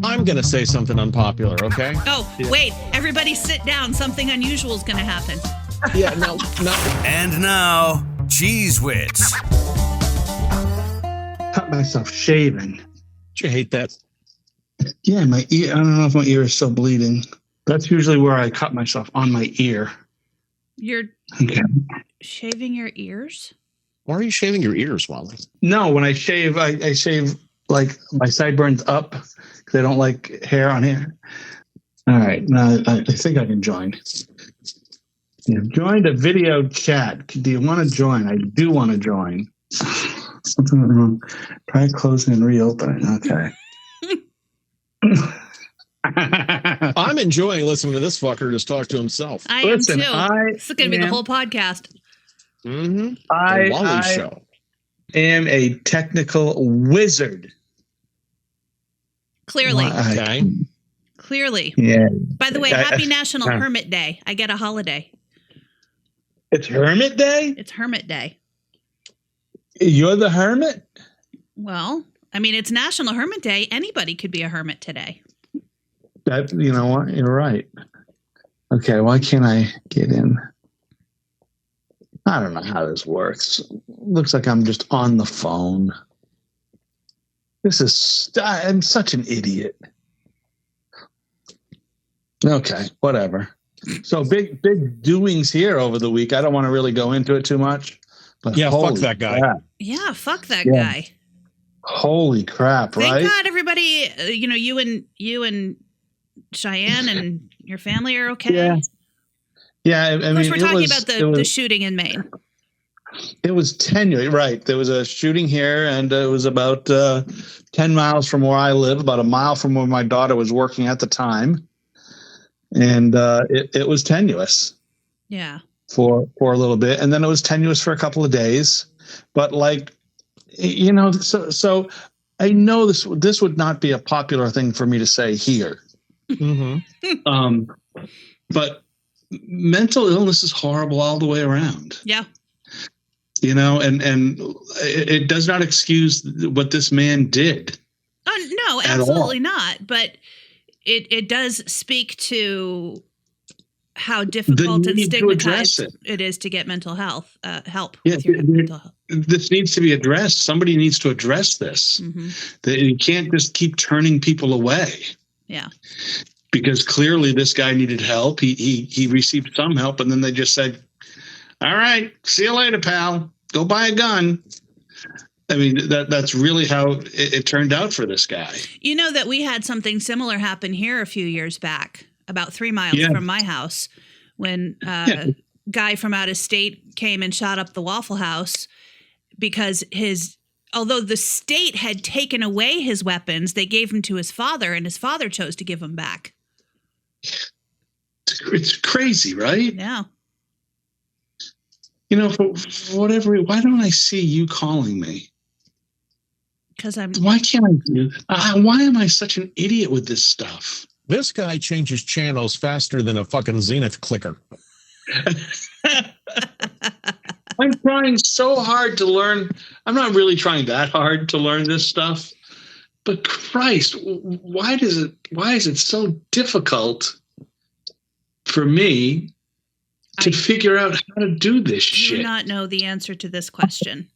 I'm going to say something unpopular, okay? Oh, wait. Everybody sit down. Something unusual is going to happen. Yeah, no. And now, Cheese Wits. Cut myself shaving. Don't you hate that? Yeah, my ear. I don't know if my ear is still bleeding. That's usually where I cut myself, on my ear. You're Okay. shaving your ears? Why are you shaving your ears, Wally? No, when I shave, I shave like my sideburns up because I don't like hair on here. All right, now I think I can join. You've joined a video chat. Do you want to join? I do want to join. Something went wrong. Try closing and reopening. Okay. I'm enjoying listening to this fucker just talk to himself. I Listen, am too. This is going to be the whole podcast. Mm-hmm. I Wally show. am a technical wizard. Clearly. Okay. Clearly. Yeah. By the way, happy National Hermit Day. I get a holiday. It's Hermit Day? It's Hermit Day. You're the hermit? Well, I mean, it's National Hermit Day. Anybody could be a hermit today. That, you know what? You're right. Okay, why can't I get in? I don't know how this works. Looks like I'm just on the phone. I'm such an idiot. Okay, whatever. So big doings here over the week. I don't want to really go into it too much. But Yeah, fuck that guy. Crap. Yeah, fuck that guy. Holy crap, Thank right? God everybody, you and Cheyenne and your family are okay. Yeah. Yeah, I Of course, mean, we're talking about the shooting in Maine. It was tenuous, right? There was a shooting here, and it was about 10 miles from where I live, about a mile from where my daughter was working at the time. And it was tenuous. Yeah. For a little bit, and then it was tenuous for a couple of days. But so I know this would not be a popular thing for me to say here. Mm-hmm. But mental illness is horrible all the way around. Yeah. And it does not excuse what this man did. No, absolutely not. But it does speak to how difficult and stigmatized it is to get mental health help with your mental health. This needs to be addressed. Somebody needs to address this. Mm-hmm. That you can't just keep turning people away. Yeah. Because clearly this guy needed help. He received some help, and then they just said, "All right, see you later, pal. Go buy a gun." I mean, that's really how it turned out for this guy. You know that we had something similar happen here a few years back, about 3 miles from my house, when a guy from out of state came and shot up the Waffle House because although the state had taken away his weapons, they gave them to his father, and his father chose to give them back. It's crazy, right? Yeah. For whatever, why don't I see you calling me? Because why can't I do? Why am I such an idiot with this stuff? This guy changes channels faster than a fucking Zenith clicker. I'm trying so hard to learn. I'm not really trying that hard to learn this stuff. But Christ, why is it so difficult for me to figure out how to do this shit? I do not know the answer to this question.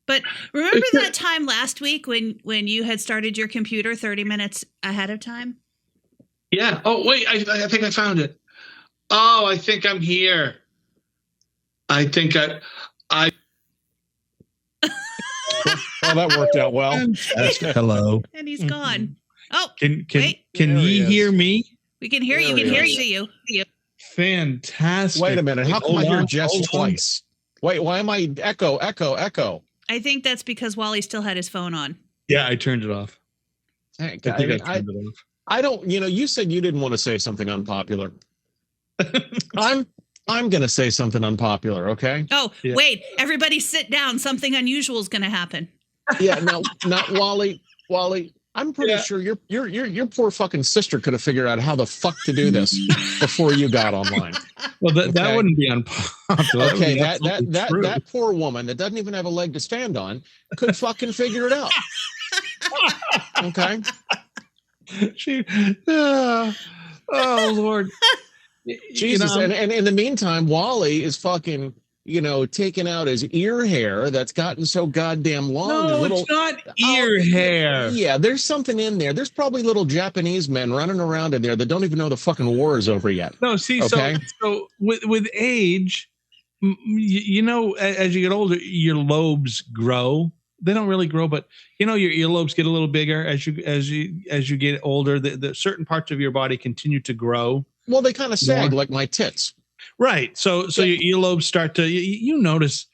But remember that time last week when you had started your computer 30 minutes ahead of time? Yeah. Oh, wait. I think I found it. Oh, I think I'm here. I think I. Well, that worked out well. Hello. And he's gone. Oh, can There he ye is. hear me? we can hear you. We There can he hear is. you. Fantastic. Wait a minute. How come I Hold hear on, Jess hold on. twice? Wait, why am I echo? I think that's because Wally still had his phone on. Yeah, I turned it off. Hey, I think I turned it off. I don't. You said you didn't want to say something unpopular. I'm going to say something unpopular. Okay. Oh, Yeah. wait. Everybody sit down. Something unusual is going to happen. Yeah. No, not Wally. Wally. I'm pretty sure your poor fucking sister could have figured out how the fuck to do this before you got online. Well, that Okay. wouldn't be unpopular. Okay, That would be absolutely true. that poor woman that doesn't even have a leg to stand on could fucking figure it out. Okay. She, oh Lord. Jesus. And in the meantime, Wally is fucking, taking out his ear hair that's gotten so goddamn long. No, it's not ear hair. Yeah, there's something in there. There's probably little Japanese men running around in there that don't even know the fucking war is over yet. No, see, okay? so with age, as you get older, your lobes grow. They don't really grow, but your earlobes get a little bigger as you get older. The certain parts of your body continue to grow. Well, they kind of sag like my tits. Right. So your earlobes start to, you notice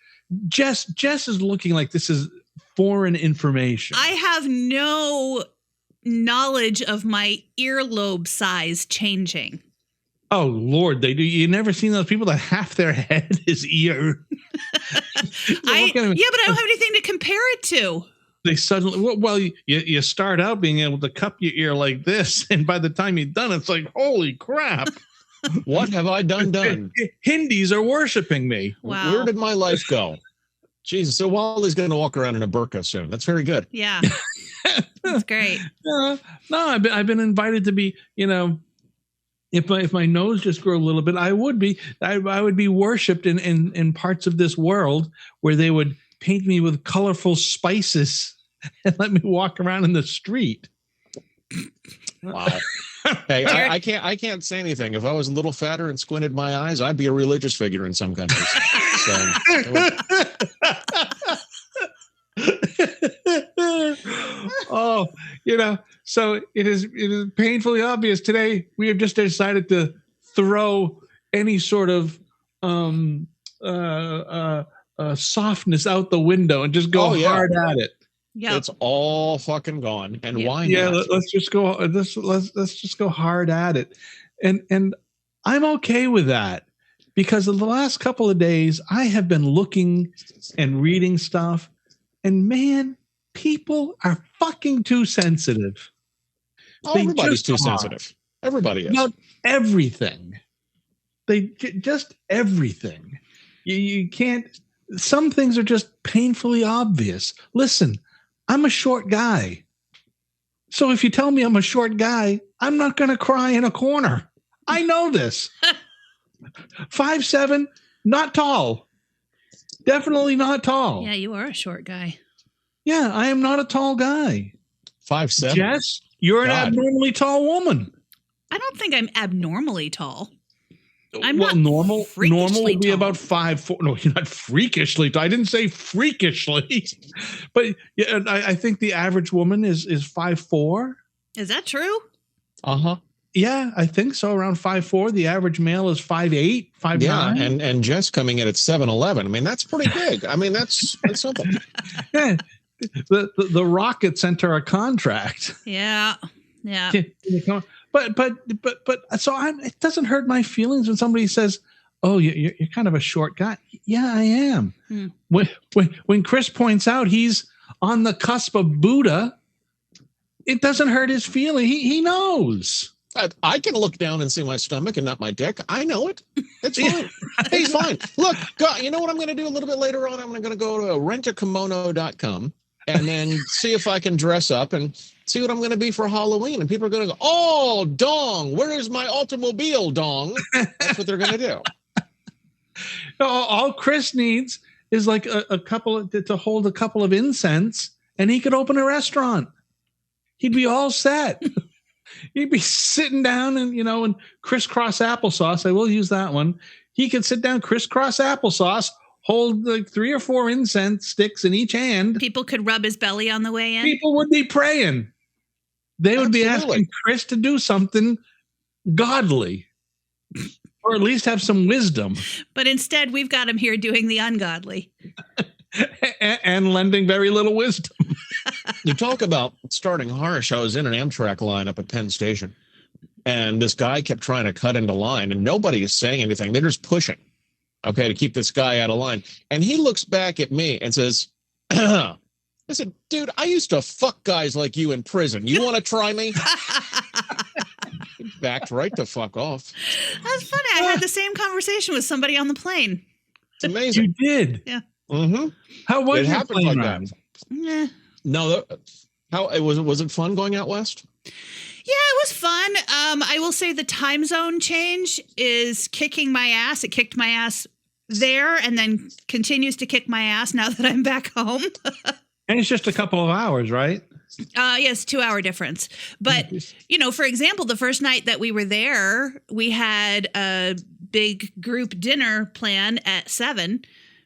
Jess is looking like this is foreign information. I have no knowledge of my earlobe size changing. Oh Lord, they do. You never seen those people that half their head is ear. But I don't have anything to compare it to. They suddenly, you start out being able to cup your ear like this, and by the time you're done, it's like, holy crap. What have I done? Hindis are worshiping me. Wow. Where did my life go? Jesus. So Wally's going to walk around in a burqa soon. That's very good. Yeah. That's great. No, I've been invited to be, if my nose just grew a little bit, I would be worshipped in parts of this world where they would paint me with colorful spices and let me walk around in the street. Wow. Hey, I can't say anything. If I was a little fatter and squinted my eyes, I'd be a religious figure in some countries. Oh, so it is painfully obvious today. We have just decided to throw any sort of softness out the window and just go hard at it. Yeah, it's all fucking gone. And why not? Yeah, let's just go. Let's just go hard at it, and I'm okay with that because of the last couple of days I have been looking and reading stuff, and man, people are fucking too sensitive. Everybody's too sensitive. Everybody is. Not everything. Just everything. You can't. Some things are just painfully obvious. Listen, I'm a short guy. So if you tell me I'm a short guy, I'm not going to cry in a corner. I know this. 5'7", not tall. Definitely not tall. Yeah, you are a short guy. Yeah, I am not a tall guy. 5'7". Jess, you're an abnormally tall woman. I don't think I'm abnormally tall. Normal would be tall. about 5'4". No, you're not freakishly tall. I didn't say freakishly, but yeah, I think the average woman is 5'4". Is that true? Uh-huh. Yeah, I think so. Around 5'4". The average male is 5'8", 5'9". Yeah, and Jess coming in at 7'11". I mean, that's pretty big. I mean, that's something. Yeah, the Rocket sent her a contract. Yeah. But so it doesn't hurt my feelings when somebody says, "Oh, you're kind of a short guy." Yeah, I am. When Chris points out he's on the cusp of Buddha, it doesn't hurt his feeling. He knows. I can look down and see my stomach and not my dick. I know it. It's fine. It's fine. Look, you know what I'm going to do a little bit later on? I'm going to go to rentacimono.com and then see if I can dress up and see what I'm going to be for Halloween. And people are going to go, "Oh, dong, where is my automobile, dong?" That's what they're going to do. All Chris needs is like a couple to hold a couple of incense, and he could open a restaurant. He'd be all set. He'd be sitting down and crisscross applesauce. I will use that one. He could sit down, crisscross applesauce, hold like 3 or 4 incense sticks in each hand. People could rub his belly on the way in. People would be praying. They would be asking Chris to do something godly, or at least have some wisdom. But instead, we've got him here doing the ungodly. and lending very little wisdom. You talk about starting harsh. I was in an Amtrak line up at Penn Station, and this guy kept trying to cut into line, and nobody is saying anything. They're just pushing, to keep this guy out of line. And he looks back at me and says, I said, "Dude, I used to fuck guys like you in prison. You want to try me?" He backed right the fuck off. That's funny. I had the same conversation with somebody on the plane. It's amazing. You did? Yeah. Mm-hmm. How was it your happened plane like ride? that? No, was it fun going out west? Yeah, it was fun. I will say the time zone change is kicking my ass. It kicked my ass there and then continues to kick my ass now that I'm back home. And it's just a couple of hours, right? Yes, 2-hour difference. But, for example, the first night that we were there, we had a big group dinner planned at 7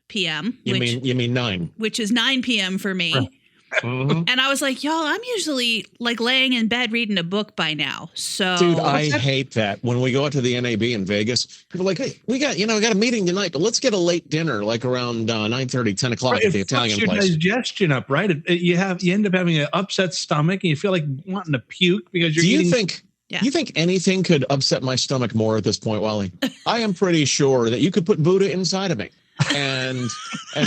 p.m. You mean 9? Which is 9 p.m. for me. And I was like, y'all, I'm usually like laying in bed reading a book by now. So, dude, I hate that. When we go out to the NAB in Vegas, people are like, hey, we got a meeting tonight, but let's get a late dinner, like around 9:30, 10 o'clock at the Italian your place. Digestion up, right? You end up having an upset stomach, and you feel like wanting to puke because you're eating. Do you think anything could upset my stomach more at this point, Wally? I am pretty sure that you could put Buddha inside of me, and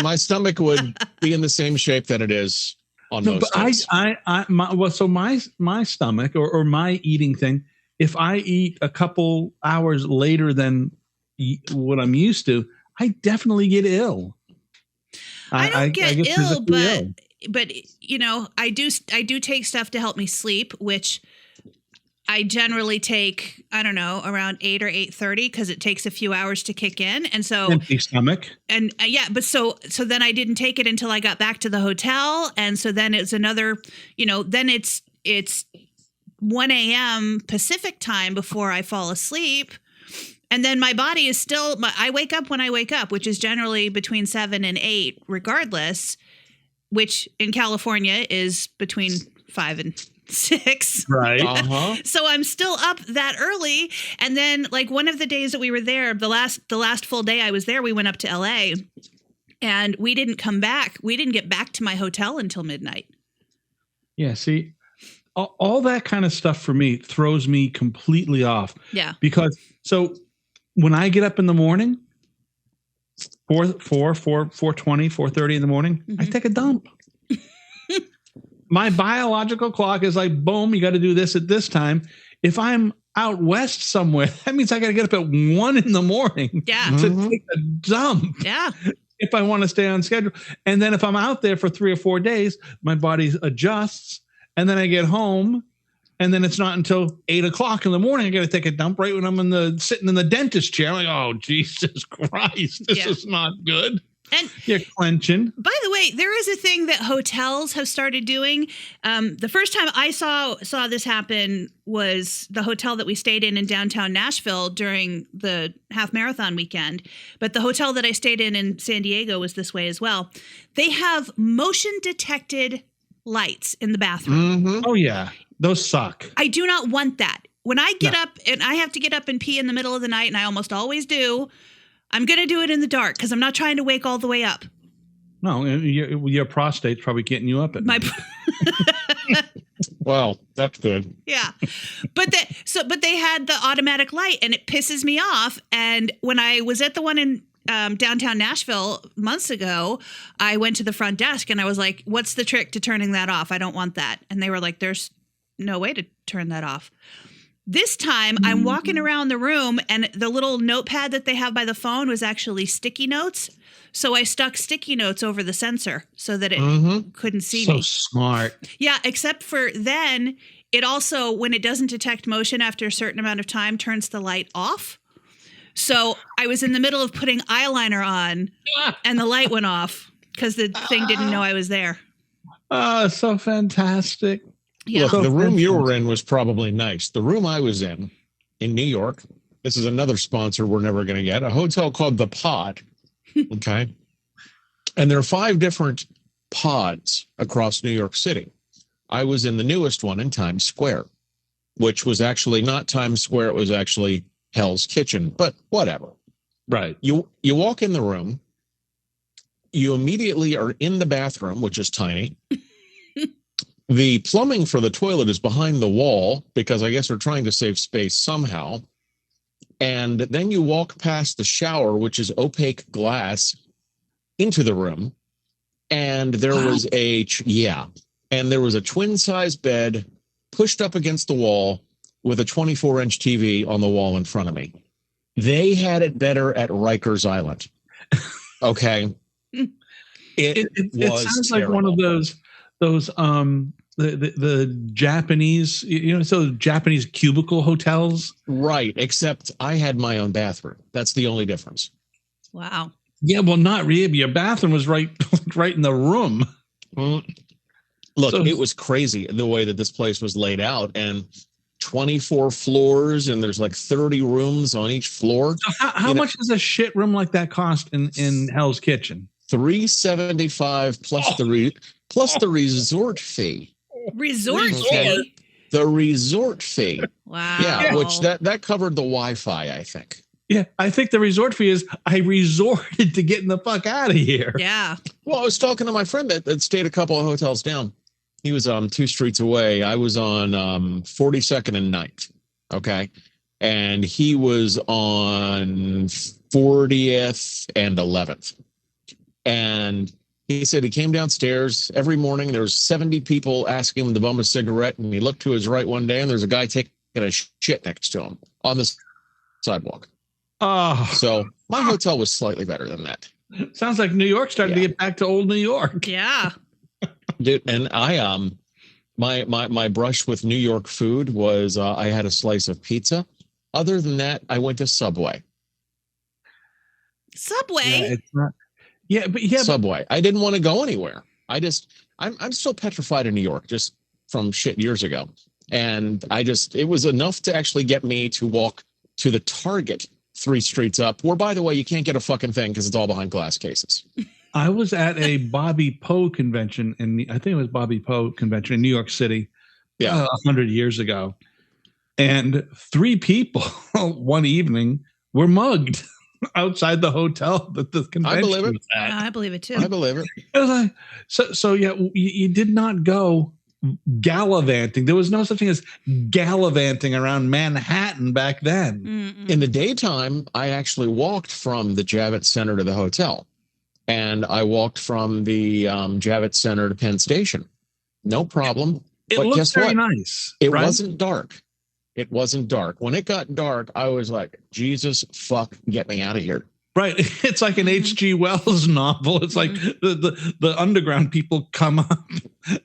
my stomach would be in the same shape that it is. My stomach or my eating thing, if I eat a couple hours later than what I'm used to, I definitely get ill. I don't get ill, but I do take stuff to help me sleep, which I generally take, I don't know, around 8 or 8:30 because it takes a few hours to kick in. And so empty stomach. And but so then I didn't take it until I got back to the hotel. And so then it's another, then it's 1 a.m. Pacific time before I fall asleep. And then my body is still, I wake up when I wake up, which is generally between 7 and 8 regardless, which in California is between 5 and 6. Right. So I'm still up that early. And then like one of the days that we were there, the last full day I was there, we went up to LA and we didn't come back. We didn't get back to my hotel until midnight. Yeah. See, all that kind of stuff for me throws me completely off. Yeah. Because so when I get up in the morning, 4:20, 4:30 in the morning, I take a dump. My biological clock is like, boom, you got to do this at this time. If I'm out west somewhere, that means I got to get up at 1 in the morning to take a dump. Yeah. If I want to stay on schedule. And then if I'm out there for 3 or 4 days, my body adjusts. And then I get home. And then it's not until 8 o'clock in the morning I got to take a dump right when I'm sitting in the dentist chair. Like, oh, Jesus Christ, this is not good. And you're clenching. By the way, there is a thing that hotels have started doing. The first time I saw this happen was the hotel that we stayed in downtown Nashville during the half marathon weekend. But the hotel that I stayed in San Diego was this way as well. They have motion detected lights in the bathroom. Mm-hmm. Oh, yeah. Those suck. I do not want that. When I get up and I have to get up and pee in the middle of the night, and I almost always do, I'm going to do it in the dark because I'm not trying to wake all the way up. No, your prostate's probably getting you up at night. Well, that's good. Yeah. But they had the automatic light and it pisses me off. And when I was at the one in downtown Nashville months ago, I went to the front desk and I was like, what's the trick to turning that off? I don't want that. And they were like, there's no way to turn that off. This time I'm walking around the room and the little notepad that they have by the phone was actually sticky notes. So I stuck sticky notes over the sensor so that it couldn't see me. So smart. Yeah, except for then it also, when it doesn't detect motion after a certain amount of time, turns the light off. So I was in the middle of putting eyeliner on and the light went off because the thing didn't know I was there. Oh, so fantastic. Yeah. Look, the room you were in was probably nice. The room I was in New York, this is another sponsor we're never going to get, a hotel called The Pod. Okay. And there are 5 different pods across New York City. I was in the newest one in Times Square, which was actually not Times Square. It was actually Hell's Kitchen, but whatever. Right. You walk in the room. You immediately are in the bathroom, which is tiny. The plumbing for the toilet is behind the wall because I guess they're trying to save space somehow. And then you walk past the shower, which is opaque glass, into the room. And there was a twin size bed pushed up against the wall with a 24-inch TV on the wall in front of me. They had it better at Rikers Island. Okay. It sounds terrible. Like one of those the Japanese, so Japanese cubicle hotels. Right. Except I had my own bathroom. That's the only difference. Wow. Yeah, well, not really. Your bathroom was right in the room. Look, it was crazy the way that this place was laid out, and 24 floors, and there's like 30 rooms on each floor. So how much does a shit room like that cost in Hell's Kitchen? $375 plus the resort fee. Resort fee. The resort fee. Wow. Yeah, which that covered the Wi-Fi, I think. Yeah, I think the resort fee is I resorted to getting the fuck out of here. Yeah. Well, I was talking to my friend that stayed a couple of hotels down. He was 2 streets away. I was on 42nd and 9th. Okay. And he was on 40th and 11th. And he said he came downstairs every morning. There was 70 people asking him to bum a cigarette. And he looked to his right one day and there's a guy taking a shit next to him on the sidewalk. Oh, so my hotel was slightly better than that. Sounds like New York started to get back to old New York. Yeah. Dude, and I my brush with New York food was I had a slice of pizza. Other than that, I went to Subway. Subway? Yeah, it's not. Subway. I didn't want to go anywhere. I'm still petrified in New York just from shit years ago. And it was enough to actually get me to walk to the Target 3 streets up, where, by the way, you can't get a fucking thing because it's all behind glass cases. I was at a Bobby Poe convention I think it was Bobby Poe convention in New York City. Yeah. 100 years ago. And 3 people one evening were mugged outside the hotel that the convention was at. I believe it too. I believe it. It was like, so yeah, you did not go gallivanting. There was no such thing as gallivanting around Manhattan back then. Mm-mm. In the daytime, I actually walked from the Javits Center to the hotel. And I walked from the Javits Center to Penn Station. No problem. It looked very nice. It wasn't dark. It wasn't dark. When it got dark, I was like, Jesus, fuck, get me out of here. Right. It's like an H.G. Wells novel. It's like the underground people come up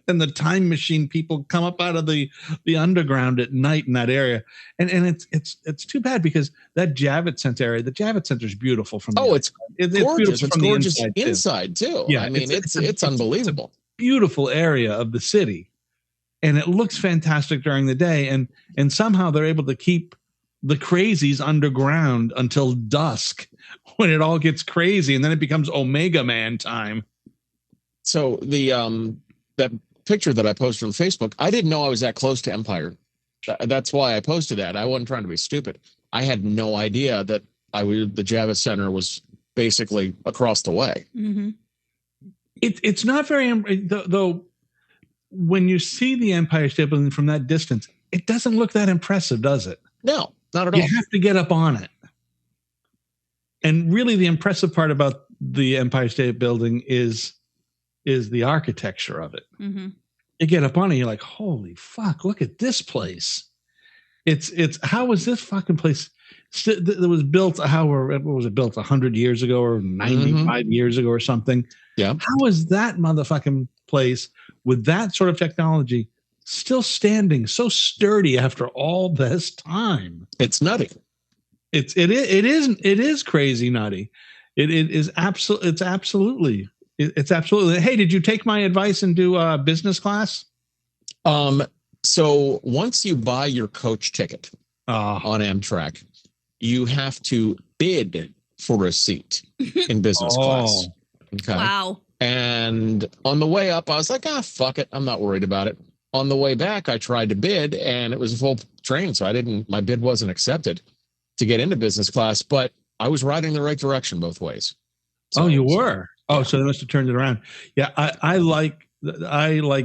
and the time machine people come up out of the underground at night in that area. And it's too bad because that Javits Center area, the Javits Center is beautiful from the it's gorgeous. It's gorgeous inside too. Yeah, I mean, it's unbelievable. It's a beautiful area of the city. And it looks fantastic during the day. And somehow they're able to keep the crazies underground until dusk when it all gets crazy. And then it becomes Omega Man time. So that picture that I posted on Facebook, I didn't know I was that close to Empire. That's why I posted that. I wasn't trying to be stupid. I had no idea that the Javits Center was basically across the way. Mm-hmm. It's not very, though, when you see the Empire State Building from that distance, it doesn't look that impressive, does it? No, not at all. You have to get up on it. And really the impressive part about the Empire State Building is the architecture of it. Mm-hmm. You get up on it, you're like, holy fuck, look at this place. It's how was this fucking place that was built, what was it built 100 years ago or 95 years ago or something? Yeah. How was that motherfucking place with that sort of technology still standing so sturdy after all this time? It's nutty. It is crazy nutty. It's absolutely. Hey, did you take my advice and do business class? So once you buy your coach ticket on Amtrak, you have to bid for a seat in business class. Okay. Wow. And on the way up, I was like, fuck it. I'm not worried about it. On the way back, I tried to bid and it was a full train. So my bid wasn't accepted to get into business class, but I was riding the right direction both ways. So, you were? So they must have turned it around. Yeah. I like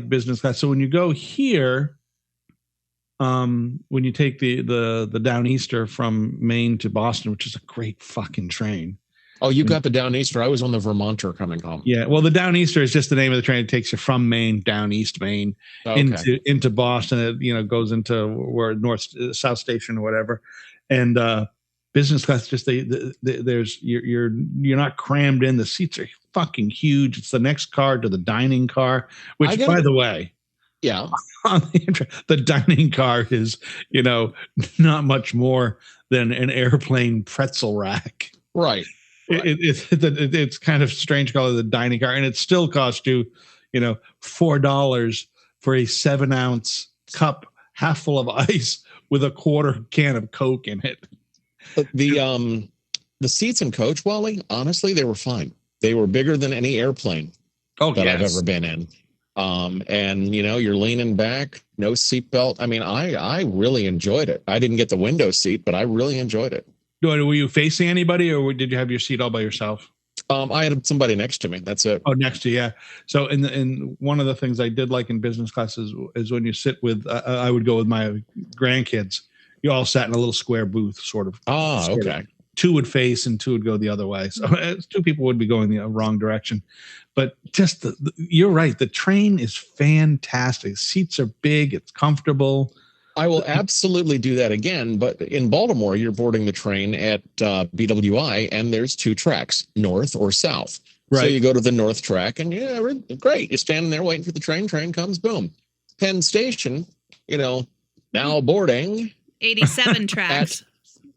business class. So when you go here, when you take the Downeaster from Maine to Boston, which is a great fucking train. Oh, you got the Downeaster. I was on the Vermonter coming home. Yeah, well, the Downeaster is just the name of the train. It takes you from Maine, down East Maine, into Boston. It goes into where South Station or whatever. And business class, just there's you're not crammed in. The seats are fucking huge. It's the next car to the dining car. Which, by the way, Yeah. On the dining car is, not much more than an airplane pretzel rack. Right. It's kind of strange call it the dining car, and it still costs you, $4 for a 7-ounce cup half full of ice with a quarter can of Coke in it. The seats in coach, Wally, honestly, they were fine. They were bigger than any airplane I've ever been in. And you're leaning back, no seatbelt. I mean, I really enjoyed it. I didn't get the window seat, but I really enjoyed it. Were you facing anybody, or did you have your seat all by yourself? I had somebody next to me. That's it. Oh, next to you, yeah. So, in one of the things I did like in business classes is when you sit with, I would go with my grandkids. You all sat in a little square booth, sort of. Oh, okay. 2 would face and 2 would go the other way. So 2 people would be going the wrong direction. But just you're right. The train is fantastic. Seats are big. It's comfortable. I will absolutely do that again. But in Baltimore, you're boarding the train at BWI, and there's 2 tracks, north or south. Right. So you go to the north track, and great. You're standing there waiting for the train. Train comes, boom. Penn Station, now boarding. 87 tracks.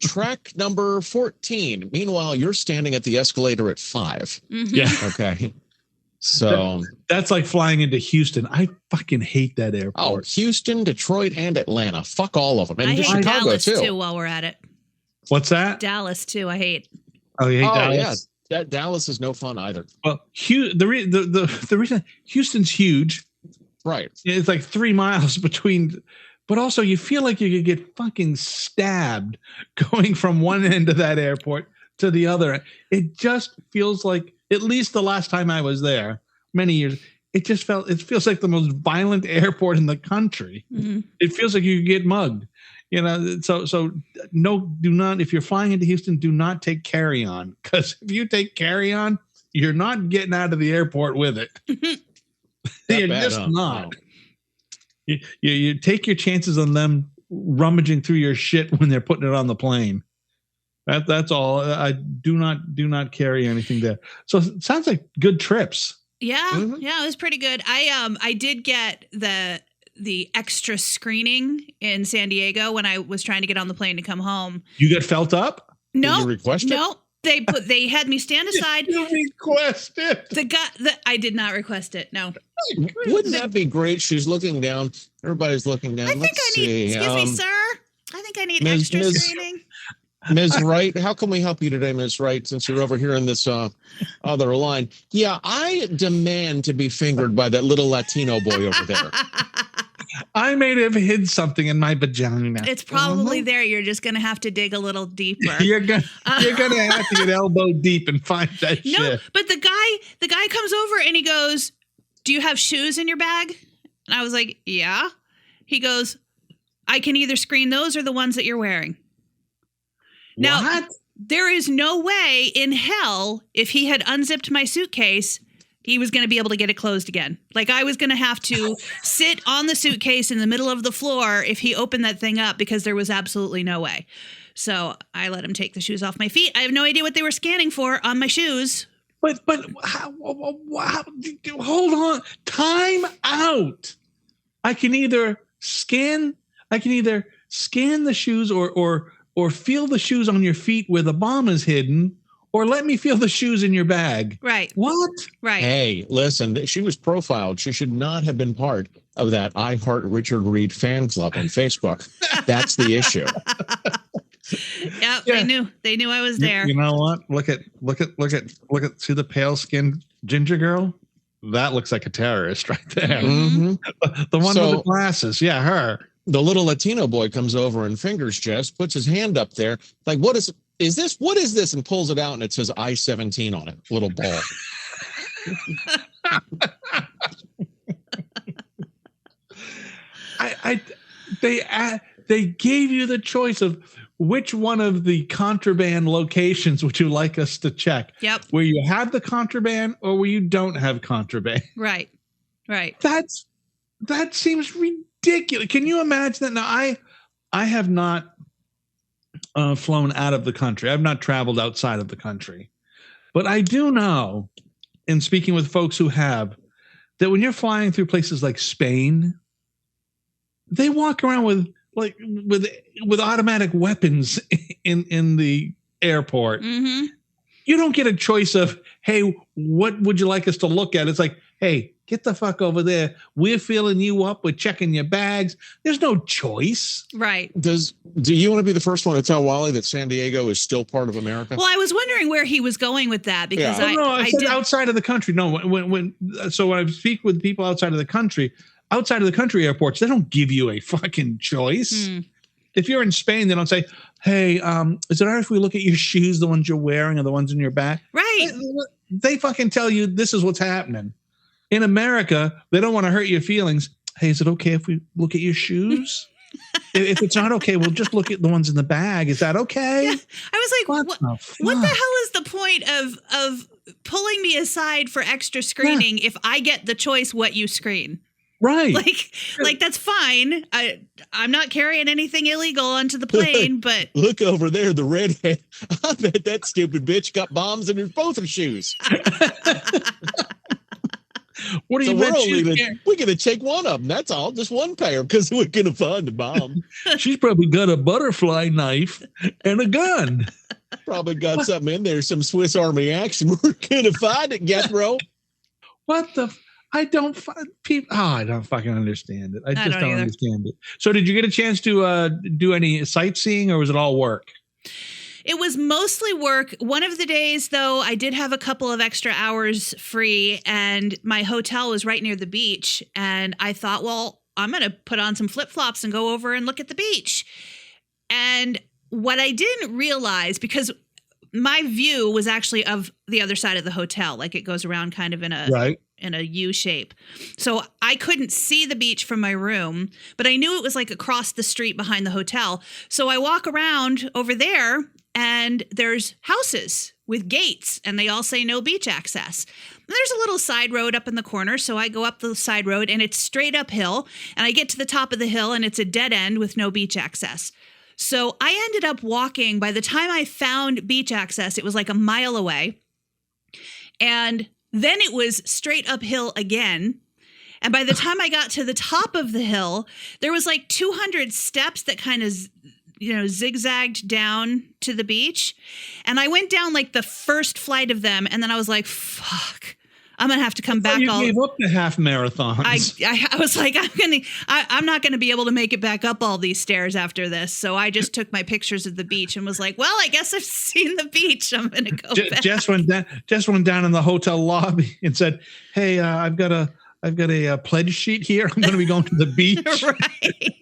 Track number 14. Meanwhile, you're standing at the escalator at 5. Mm-hmm. Yeah. Okay. So that's like flying into Houston. I fucking hate that airport. Oh, Houston, Detroit, and Atlanta. Fuck all of them. And I hate Chicago Dallas too. while we're at it. What's that? Dallas too. I hate. Oh, you hate Dallas? Yeah. Dallas is no fun either. Well, the reason Houston's huge, right? It's like 3 miles between. But also, you feel like you could get fucking stabbed going from one end of that airport to the other. It just feels like, at least the last time I was there, many years, it feels like the most violent airport in the country. Mm-hmm. It feels like you could get mugged. So no, do not, if you're flying into Houston, do not take carry-on. Because if you take carry-on, you're not getting out of the airport with it. You're just not. No. You take your chances on them rummaging through your shit when they're putting it on the plane. That's all. I do not carry anything there. So it sounds like good trips. Yeah, yeah, it was pretty good. I did get the extra screening in San Diego when I was trying to get on the plane to come home. You got felt up? No, did you request it? No. They had me stand aside. You requested. I did not request it. No. Wouldn't that be great? She's looking down. Everybody's looking down. Excuse me, sir. I think I need extra screening. Ms. Wright, how can we help you today, Ms. Wright, since you're over here in this other line? Yeah, I demand to be fingered by that little Latino boy over there. I may have hid something in my vagina. It's probably there. You're just going to have to dig a little deeper. You're gonna have to get elbow deep and find that shit. No, but the guy comes over and he goes, "Do you have shoes in your bag?" And I was like, "Yeah." He goes, "I can either screen those or the ones that you're wearing." Now, what? There is no way in hell, if he had unzipped my suitcase, he was going to be able to get it closed again. Like, I was going to have to sit on the suitcase in the middle of the floor if he opened that thing up, because there was absolutely no way. So I let him take the shoes off my feet. I have no idea what they were scanning for on my shoes. But how, hold on. Time out. I can either scan the shoes or feel the shoes on your feet where the bomb is hidden, or let me feel the shoes in your bag. Right. What? Right. Hey, listen, she was profiled. She should not have been part of that I Heart Richard Reed fan club on Facebook. That's the issue. Yep, yeah. They knew I was there. You know what? Look at, see the pale skinned ginger girl? That looks like a terrorist right there. Mm-hmm. The one with the glasses. Yeah, her. The little Latino boy comes over and fingers Jess, puts his hand up there. Like, what is this? What is this? And pulls it out, and it says I-17 on it. Little ball. They gave you the choice of which one of the contraband locations would you like us to check? Yep. Where you have the contraband or where you don't have contraband. Right. That seems ridiculous. Can you imagine that? Now, I have not flown out of the country. I've not traveled outside of the country. But I do know, in speaking with folks who have, that when you're flying through places like Spain they walk around with automatic weapons in the airport. Mm-hmm. You don't get a choice of, hey, what would you like us to look at? It's like, hey, get the fuck over there. We're filling you up. We're checking your bags. There's no choice. Right. Do you want to be the first one to tell Wally that San Diego is still part of America? Well, I was wondering where he was going with that because I said outside of the country. No, when I speak with people outside of the country airports, they don't give you a fucking choice. If you're in Spain, they don't say, hey, is it all right if we look at your shoes, the ones you're wearing or the ones in your back? Right. They fucking tell you this is what's happening. In America, they don't want to hurt your feelings. Hey, is it okay if we look at your shoes? If it's not okay, we'll just look at the ones in the bag. Is that okay? Yeah. I was like, what the hell is the point of pulling me aside for extra screening if I get the choice what you screen? Right. Like that's fine. I'm not carrying anything illegal onto the plane, but look over there, the redhead. I bet that stupid bitch got bombs in both her shoes. What do you mean? We're going to take one of them. That's all. Just one pair because we're going to find the bomb. She's probably got a butterfly knife and a gun. Probably got something in there, some Swiss Army action. We're going to find it, Jethro. What the? I don't fucking understand it. I just don't understand it. So did you get a chance to do any sightseeing or was it all work? It was mostly work. One of the days, though, I did have a couple of extra hours free, and my hotel was right near the beach. And I thought, well, I'm going to put on some flip-flops and go over and look at the beach. And what I didn't realize, because my view was actually of the other side of the hotel, like it goes around kind of in a U shape. So I couldn't see the beach from my room, but I knew it was like across the street behind the hotel. So I walk around over there and there's houses with gates and they all say no beach access. And there's a little side road up in the corner. So I go up the side road and it's straight uphill and I get to the top of the hill and it's a dead end with no beach access. So I ended up walking. By the time I found beach access, it was like a mile away. And then it was straight uphill again. And by the time I got to the top of the hill, there was like 200 steps that kind of, zigzagged down to the beach. And I went down like the first flight of them. And then I was like, fuck, I'm going to have to come back. You gave up the half marathons. I was like, I'm not going to be able to make it back up all these stairs after this. So I just took my pictures of the beach and was like, well, I guess I've seen the beach. I'm going to go back. Jess went down in the hotel lobby and said, hey, I've got a pledge sheet here. I'm going to be going to the beach. Right.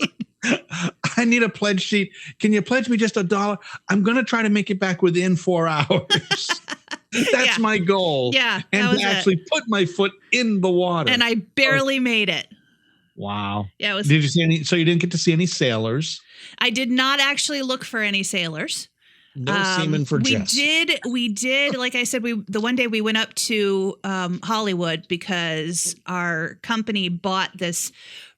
I need a pledge sheet. Can you pledge me just $1? I'm going to try to make it back within 4 hours. That's my goal. Yeah. And to actually put my foot in the water. And I barely made it. Wow. Yeah. Did you see any? So you didn't get to see any sailors? I did not actually look for any sailors. No semen for Jess. We did. Like I said, the one day we went up to Hollywood because our company bought this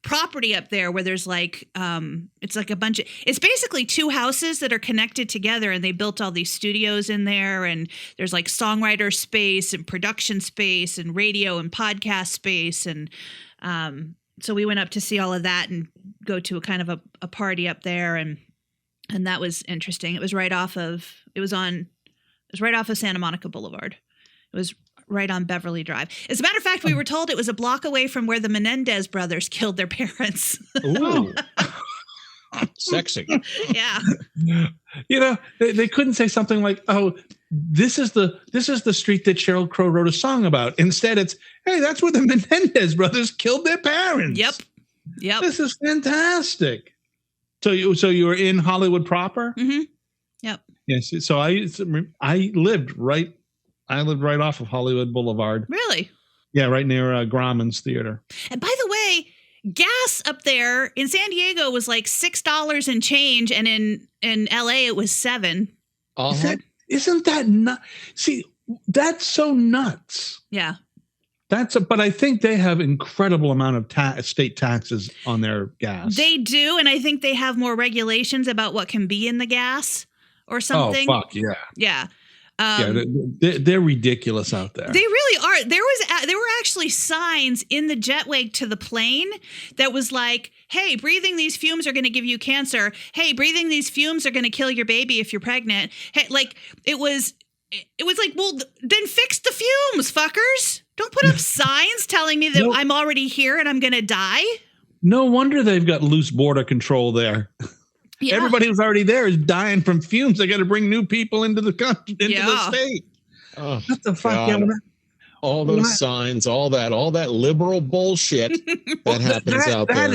property up there where there's like it's like it's basically 2 houses that are connected together and they built all these studios in there and there's like songwriter space and production space and radio and podcast space and so we went up to see all of that and go to a kind of a party up there and that was interesting. It was right off of Santa Monica Boulevard. It was right on Beverly Drive. As a matter of fact, we were told it was a block away from where the Menendez brothers killed their parents. Ooh. Sexy. Yeah. They couldn't say something like, oh, this is the street that Sheryl Crow wrote a song about. Instead, it's, hey, that's where the Menendez brothers killed their parents. Yep. This is fantastic. So you were in Hollywood proper? Mm-hmm. Yep. Yes. So I lived right off of Hollywood Boulevard. Really? Yeah, right near Grauman's Theater. And by the way, gas up there in San Diego was like $6 and change, and in LA it was $7. Isn't that nuts? See, that's so nuts. Yeah. But I think they have incredible amount of state taxes on their gas. They do, and I think they have more regulations about what can be in the gas or something. Oh, fuck, yeah. Yeah. They're ridiculous out there. They really are. There were actually signs in the jetway to the plane that was like, hey, breathing these fumes are going to give you cancer. Hey, breathing these fumes are going to kill your baby if you're pregnant. Hey, like it was like, well, then fix the fumes, fuckers. Don't put up signs telling me that I'm already here and I'm going to die. No wonder they've got loose border control there. Yeah. Everybody who's already there is dying from fumes. They got to bring new people into the country, into the state. Oh, what the fuck? Yeah, all those signs, all that liberal bullshit that happens out there.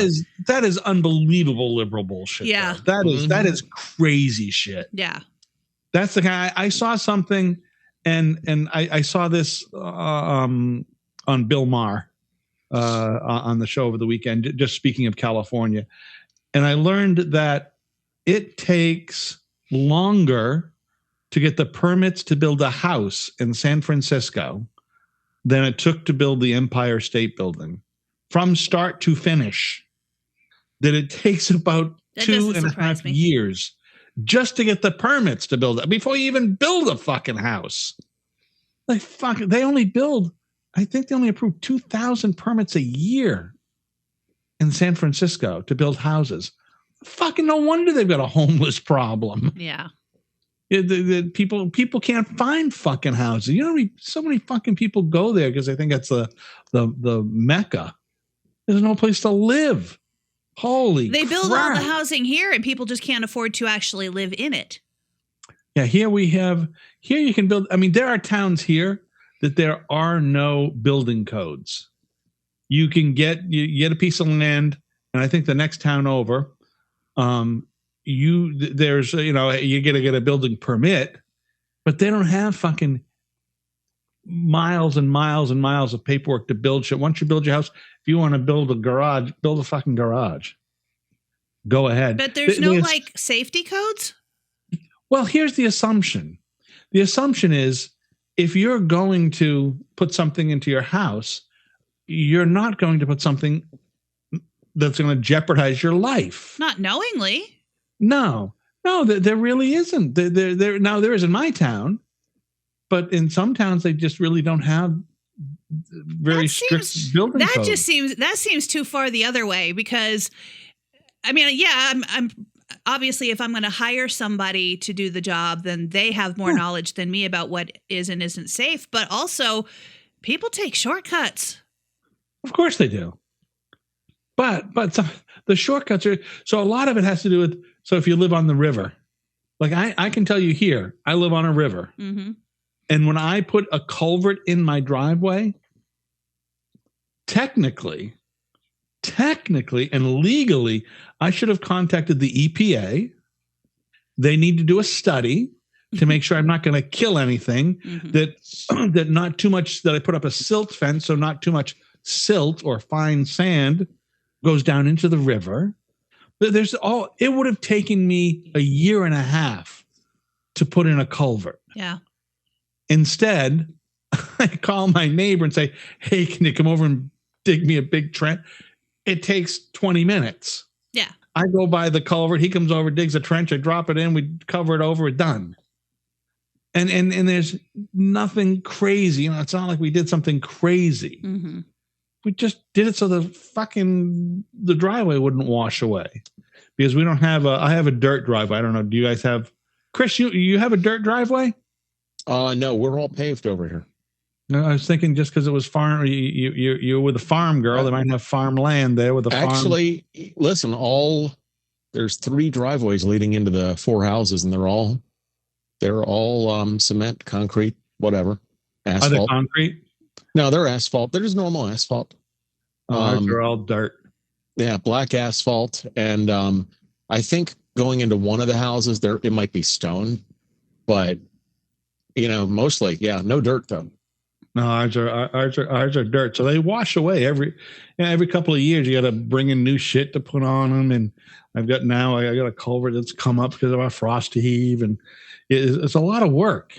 That is unbelievable liberal bullshit. Yeah, though. That is crazy shit. Yeah, that's the guy. I saw something, and I saw this on Bill Maher on the show over the weekend. Just speaking of California, and I learned that it takes longer to get the permits to build a house in San Francisco than it took to build the Empire State Building from start to finish. That it takes about 2.5 years just to get the permits to build it before you even build a fucking house. They only build, I think they only approve 2,000 permits a year in San Francisco to build houses. Fucking no wonder they've got a homeless problem. Yeah. The people can't find fucking houses. You know, so many fucking people go there because they think that's the Mecca. There's no place to live. Holy They build crap. all the housing here and people just can't afford to actually live in it. Yeah, here you can build. I mean, there are towns here that there are no building codes. You get a piece of land, and I think the next town over, you got to get a building permit, but they don't have fucking miles and miles and miles of paperwork to build shit. Once you build your house, if you want to build a garage, build a fucking garage. Go ahead. But there's no like safety codes? Well, here's the assumption. The assumption is if you're going to put something into your house, you're not going to put something that's going to jeopardize your life. Not knowingly. No, there really isn't. Now there is in my town, but in some towns they just really don't have very strict building codes. That seems too far the other way because, I mean, yeah, I'm obviously if I'm going to hire somebody to do the job, then they have more knowledge than me about what is and isn't safe. But also, people take shortcuts. Of course they do. But the shortcuts are, so a lot of it has to do with, so if you live on the river, like I can tell you here, I live on a river. Mm-hmm. And when I put a culvert in my driveway, technically and legally, I should have contacted the EPA. They need to do a study to make sure I'm not going to kill anything, that not too much, that I put up a silt fence, so not too much silt or fine sand goes down into the river. It would have taken me 1.5 years to put in a culvert. Yeah. Instead, I call my neighbor and say, hey, can you come over and dig me a big trench? It takes 20 minutes. Yeah. I go by the culvert. He comes over, digs a trench. I drop it in. We cover it over. We're done. And there's nothing crazy. You know, it's not like we did something crazy. Mm-hmm. We just did it so the driveway wouldn't wash away, because we don't have I have a dirt driveway. I don't know. Do you guys have, Chris, you have a dirt driveway? No, we're all paved over here. No, I was thinking just because it was farm, you're with a farm girl, they might have farm land there with a farm. Actually, listen, there's 3 driveways leading into the 4 houses, and they're all cement, concrete, whatever, asphalt. Are they concrete? No, they're asphalt. They're just normal asphalt. They're all dirt. Yeah, black asphalt. And I think going into one of the houses, it might be stone, but mostly, no dirt though. No, ours are dirt. So they wash away every couple of years. You got to bring in new shit to put on them. And I got a culvert that's come up because of our frost heave, and it's a lot of work.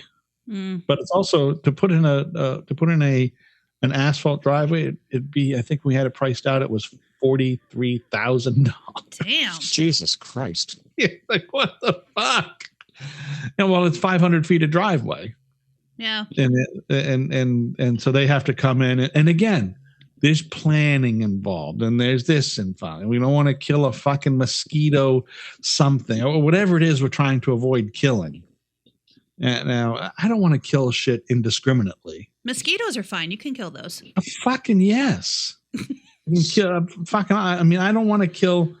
But it's also to put in an asphalt driveway. It'd be, I think we had it priced out. It was $43,000. Damn, Jesus Christ! Yeah, like what the fuck? And well, it's 500 feet of driveway. Yeah. And so they have to come in. And again, there's planning involved, and there's this involved. We don't want to kill a fucking mosquito something or whatever it is we're trying to avoid killing. Now, I don't want to kill shit indiscriminately. Mosquitoes are fine. You can kill those. Fucking yes. You can kill, I mean, I don't want to kill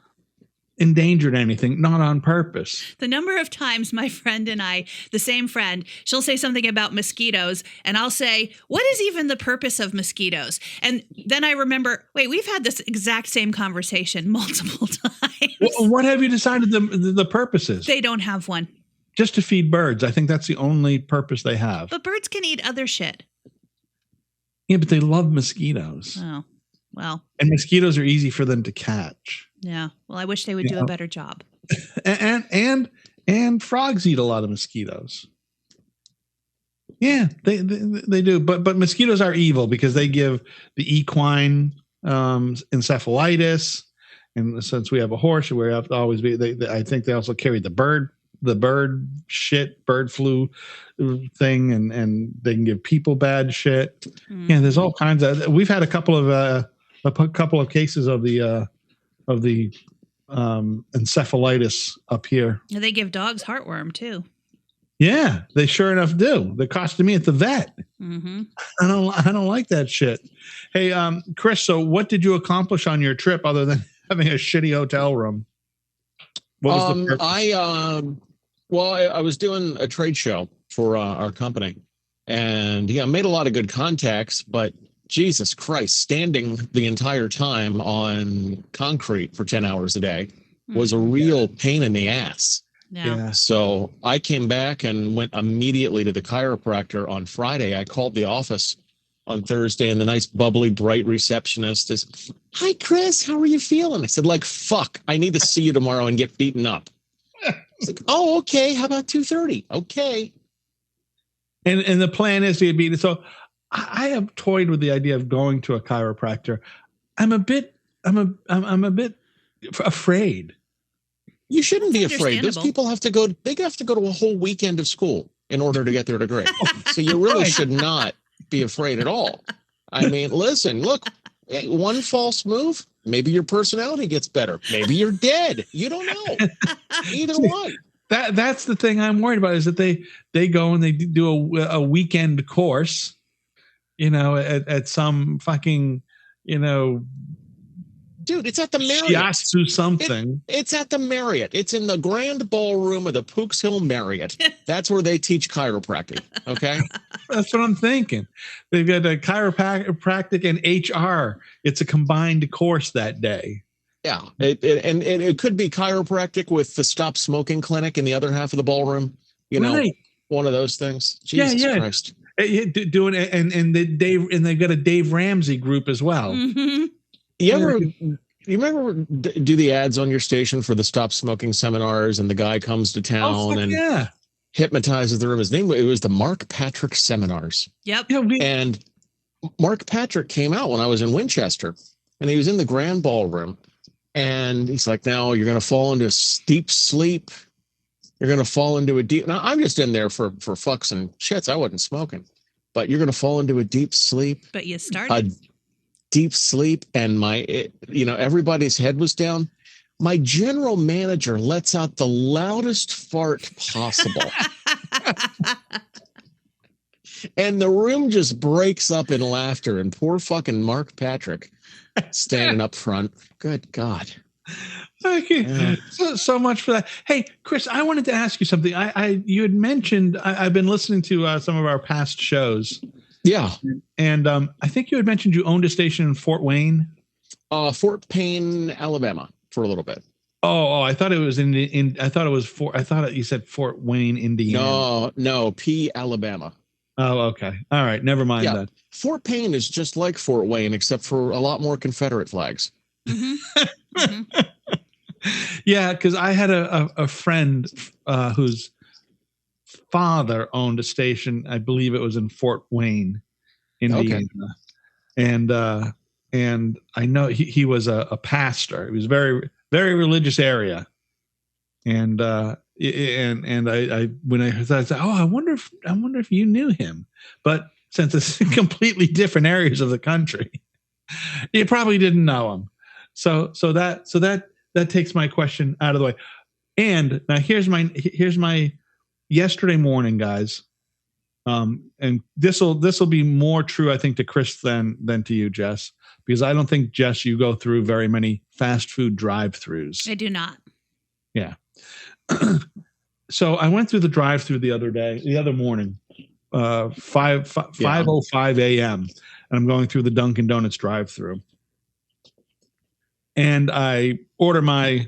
endangered anything, not on purpose. The number of times my friend and I, the same friend, she'll say something about mosquitoes and I'll say, what is even the purpose of mosquitoes? And then I remember, wait, we've had this exact same conversation multiple times. Well, what have you decided the purpose is? They don't have one. Just to feed birds. I think that's the only purpose they have. But birds can eat other shit. Yeah, but they love mosquitoes. Oh, well. And mosquitoes are easy for them to catch. Yeah. Well, I wish they would do a better job. And frogs eat a lot of mosquitoes. Yeah, they do. But mosquitoes are evil because they give the equine encephalitis. And since we have a horse, we have to always be. I think they also carry the bird flu thing, and they can give people bad shit. Mm. Yeah, there's all kinds of. We've had a couple of cases of the encephalitis up here. Yeah, they give dogs heartworm too. Yeah, they sure enough do. They're costing me at the vet. Mm-hmm. I don't like that shit. Hey, Chris, so what did you accomplish on your trip other than having a shitty hotel room? What was the purpose? I was doing a trade show for our company, and made a lot of good contacts, but Jesus Christ, standing the entire time on concrete for 10 hours a day was a real pain in the ass. Yeah. So I came back and went immediately to the chiropractor on Friday. I called the office on Thursday, and the nice, bubbly, bright receptionist is, "Hi, Chris, how are you feeling?" I said, like, fuck, I need to see you tomorrow and get beaten up. It's like, oh, okay. How about 2:30? Okay. And the plan is to get beaten. So I have toyed with the idea of going to a chiropractor. I'm a bit afraid. You shouldn't be afraid. Those people have to go to a whole weekend of school in order to get their degree. So you really should not be afraid at all. I mean, listen, look, one false move, maybe your personality gets better. Maybe you're dead. You don't know. Either one. That's the thing I'm worried about, is that they go and they do a weekend course, at some fucking, dude, it's at the Marriott. Shiatsu something. It's at the Marriott. It's in the grand ballroom of the Pooks Hill Marriott. That's where they teach chiropractic. Okay. That's what I'm thinking. They've got a chiropractic and HR. It's a combined course that day. Yeah. It could be chiropractic with the Stop Smoking Clinic in the other half of the ballroom. Right. One of those things. Jesus Christ. Doing it, and they've got a Dave Ramsey group as well. Mm-hmm. You remember do the ads on your station for the Stop Smoking seminars, and the guy comes to town and hypnotizes the room? His name, it was the Mark Patrick seminars. Yep. And Mark Patrick came out when I was in Winchester, and he was in the grand ballroom, and he's like, "Now you're going to fall into a deep sleep. You're going to fall into a deep." Now I'm just in there for fucks and shits. I wasn't smoking, but you're going to fall into a deep sleep. But you started. Deep sleep, and everybody's head was down. My general manager lets out the loudest fart possible. And the room just breaks up in laughter, and poor fucking Mark Patrick standing up front. Good God. Okay. So much for that. Hey, Chris, I wanted to ask you something. You had mentioned, I've been listening to some of our past shows. Yeah. And I think you had mentioned you owned a station in Fort Wayne. Fort Payne, Alabama, for a little bit. Oh, I thought it was I thought you said Fort Wayne, Indiana. No, P, Alabama. Oh, okay. All right. Never mind that. Fort Payne is just like Fort Wayne, except for a lot more Confederate flags. Mm-hmm. Mm-hmm. Yeah, because I had a friend whose father owned a station. I believe it was in Fort Wayne, Indiana. Okay. And I know he was a pastor. It was a very, very religious area. And And I when I said, oh, I wonder if you knew him, but since it's completely different areas of the country, you probably didn't know him. So that takes my question out of the way. And now here's my yesterday morning, guys. And this will be more true, I think, to Chris than to you, Jess, because I don't think, Jess, you go through very many fast food drive-throughs. I do not. Yeah. So I went through the drive-through the other morning, 5:05 a.m. and I'm going through the Dunkin' Donuts drive-through, and I order my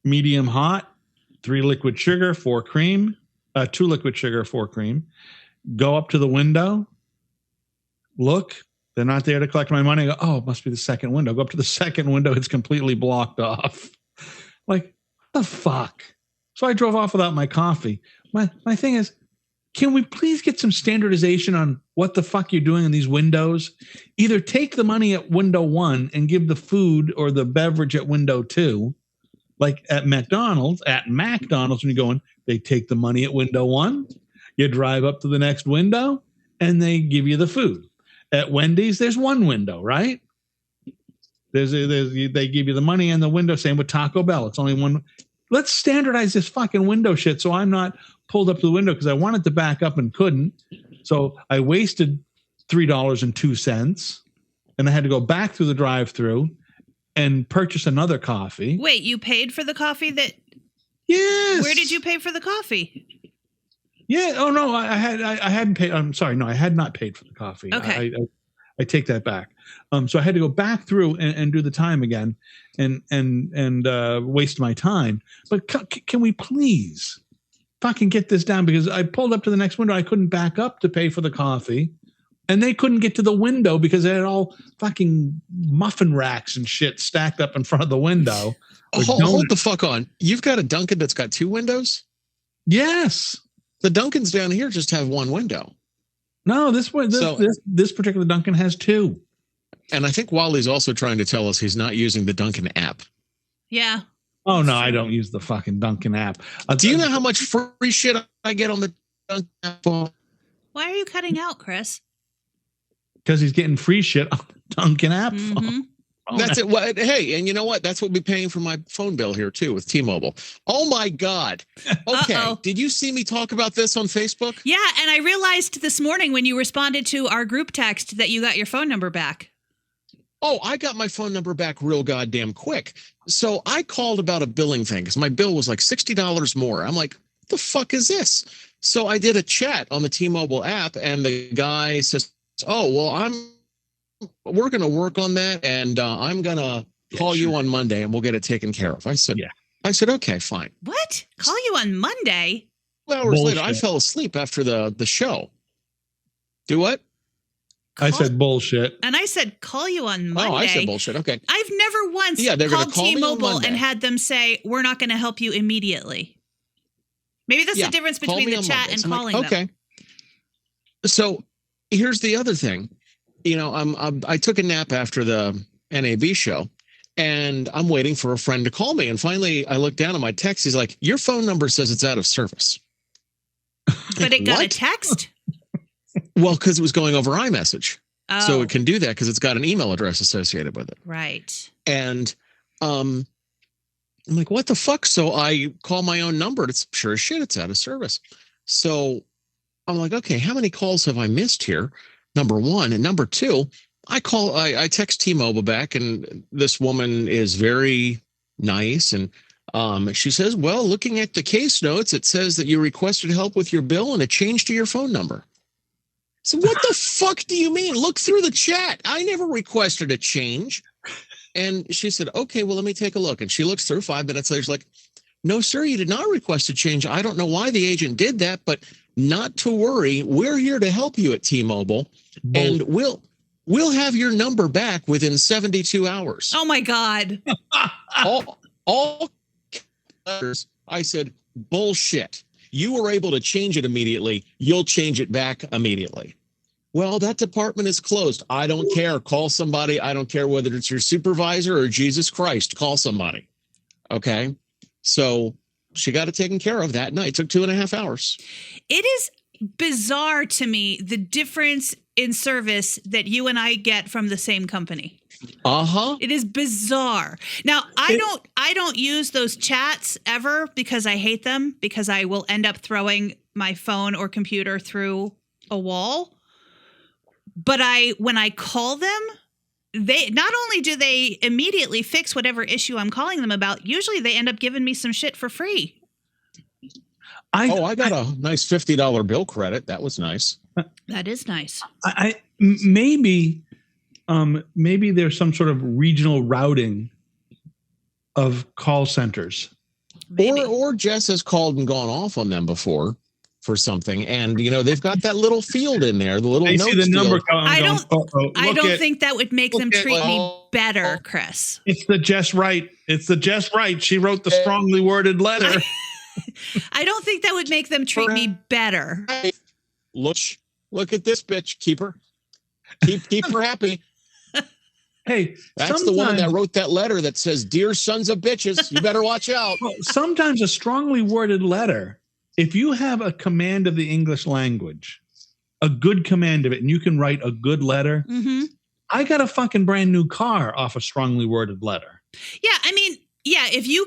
medium hot, 3 liquid sugar, 4 cream, 2 liquid sugar, 4 cream. Go up to the window, look, they're not there to collect my money. I go, oh, it must be the second window. Go up to the second window, it's completely blocked off. Like, what the fuck? So I drove off without my coffee. My thing is, can we please get some standardization on what the fuck you're doing in these windows? Either take the money at window 1 and give the food or the beverage at window 2. Like at McDonald's, when you go in, they take the money at window 1. You drive up to the next window and they give you the food. At Wendy's, there's one window, right? They give you the money and the window. Same with Taco Bell. It's only one. Let's standardize this fucking window shit so I'm not pulled up to the window because I wanted to back up and couldn't. So I wasted $3.02 and I had to go back through the drive-through and purchase another coffee. Wait, you paid for the coffee that? Yes. Where did you pay for the coffee? Yeah. Oh no, I hadn't paid. I'm sorry. No, I had not paid for the coffee. Okay. I take that back. So I had to go back through and do the time again and waste my time. But can we please fucking get this down? Because I pulled up to the next window. I couldn't back up to pay for the coffee. And they couldn't get to the window because they had all fucking muffin racks and shit stacked up in front of the window. Hold the fuck on. You've got a Dunkin' that's got 2 windows? Yes. The Dunkins down here just have 1 window. No, this particular Dunkin' has 2. And I think Wally's also trying to tell us he's not using the Dunkin' app. Yeah. Oh, no, I don't use the fucking Dunkin' app. Do you know how much free shit I get on the Dunkin' app? Why are you cutting out, Chris? Because he's getting free shit on the Dunkin' app. Mm-hmm. That's it. Well, hey, and you know what? That's what we'll be paying for my phone bill here, too, with T-Mobile. Oh, my God. Okay. Uh-oh. Did you see me talk about this on Facebook? Yeah, and I realized this morning when you responded to our group text that you got your phone number back. Oh, I got my phone number back real goddamn quick. So I called about a billing thing because my bill was like $60 more. I'm like, what the fuck is this? So I did a chat on the T-Mobile app, and the guy says, oh, well, we're going to work on that, and I'm going to call you on Monday, and we'll get it taken care of. I said, okay, fine. What? Call you on Monday? 2 hours later, I fell asleep after the show. Do what? I said bullshit. And I said, call you on Monday. Oh, I said bullshit. Okay. I've never once called T-Mobile and had them say, we're not going to help you immediately. Maybe that's the difference between the chat and calling them. Okay. So here's the other thing. You know, I took a nap after the NAB show, and I'm waiting for a friend to call me. And finally, I look down at my text. He's like, your phone number says it's out of service. But it got a text? Well, because it was going over iMessage. Oh. So it can do that because it's got an email address associated with it. Right. And I'm like, what the fuck? So I call my own number. And it's sure as shit, it's out of service. So I'm like, okay, how many calls have I missed here? Number one. And number two, I text T-Mobile back, and this woman is very nice. And she says, well, looking at the case notes, it says that you requested help with your bill and a change to your phone number. So what the fuck do you mean? Look through the chat. I never requested a change. And she said, okay, well, let me take a look. And she looks through. 5 minutes later, she's like, no, sir, you did not request a change. I don't know why the agent did that, but not to worry. We're here to help you at T-Mobile, and we'll have your number back within 72 hours. Oh my God. all letters. I said, bullshit. You were able to change it immediately. You'll change it back immediately. Well, that department is closed. I don't care. Call somebody. I don't care whether it's your supervisor or Jesus Christ. Call somebody. Okay. So she got it taken care of that night. It took 2.5 hours. It is bizarre to me, the difference in service that you and I get from the same company. Uh-huh. It is bizarre. Now, I don't use those chats ever because I hate them, because I will end up throwing my phone or computer through a wall. But when I call them, they not only do they immediately fix whatever issue I'm calling them about, usually they end up giving me some shit for free. I got a nice $50 bill credit. That was nice. That is nice. Maybe there's some sort of regional routing of call centers. Maybe. Or Jess has called and gone off on them before for something, and they've got that little field in there, the little They notes see the number. I don't think that would make them treat me better, Chris. It's the Jess Wright. She wrote the strongly worded letter. I don't think that would make them treat me better. Look at this bitch. Keep her happy. Hey, that's the woman that wrote that letter that says, "Dear sons of bitches, you better watch out." Well, sometimes a strongly worded letter, if you have a command of the English language, a good command of it, and you can write a good letter, I got a fucking brand new car off a strongly worded letter. Yeah, I mean, yeah, if you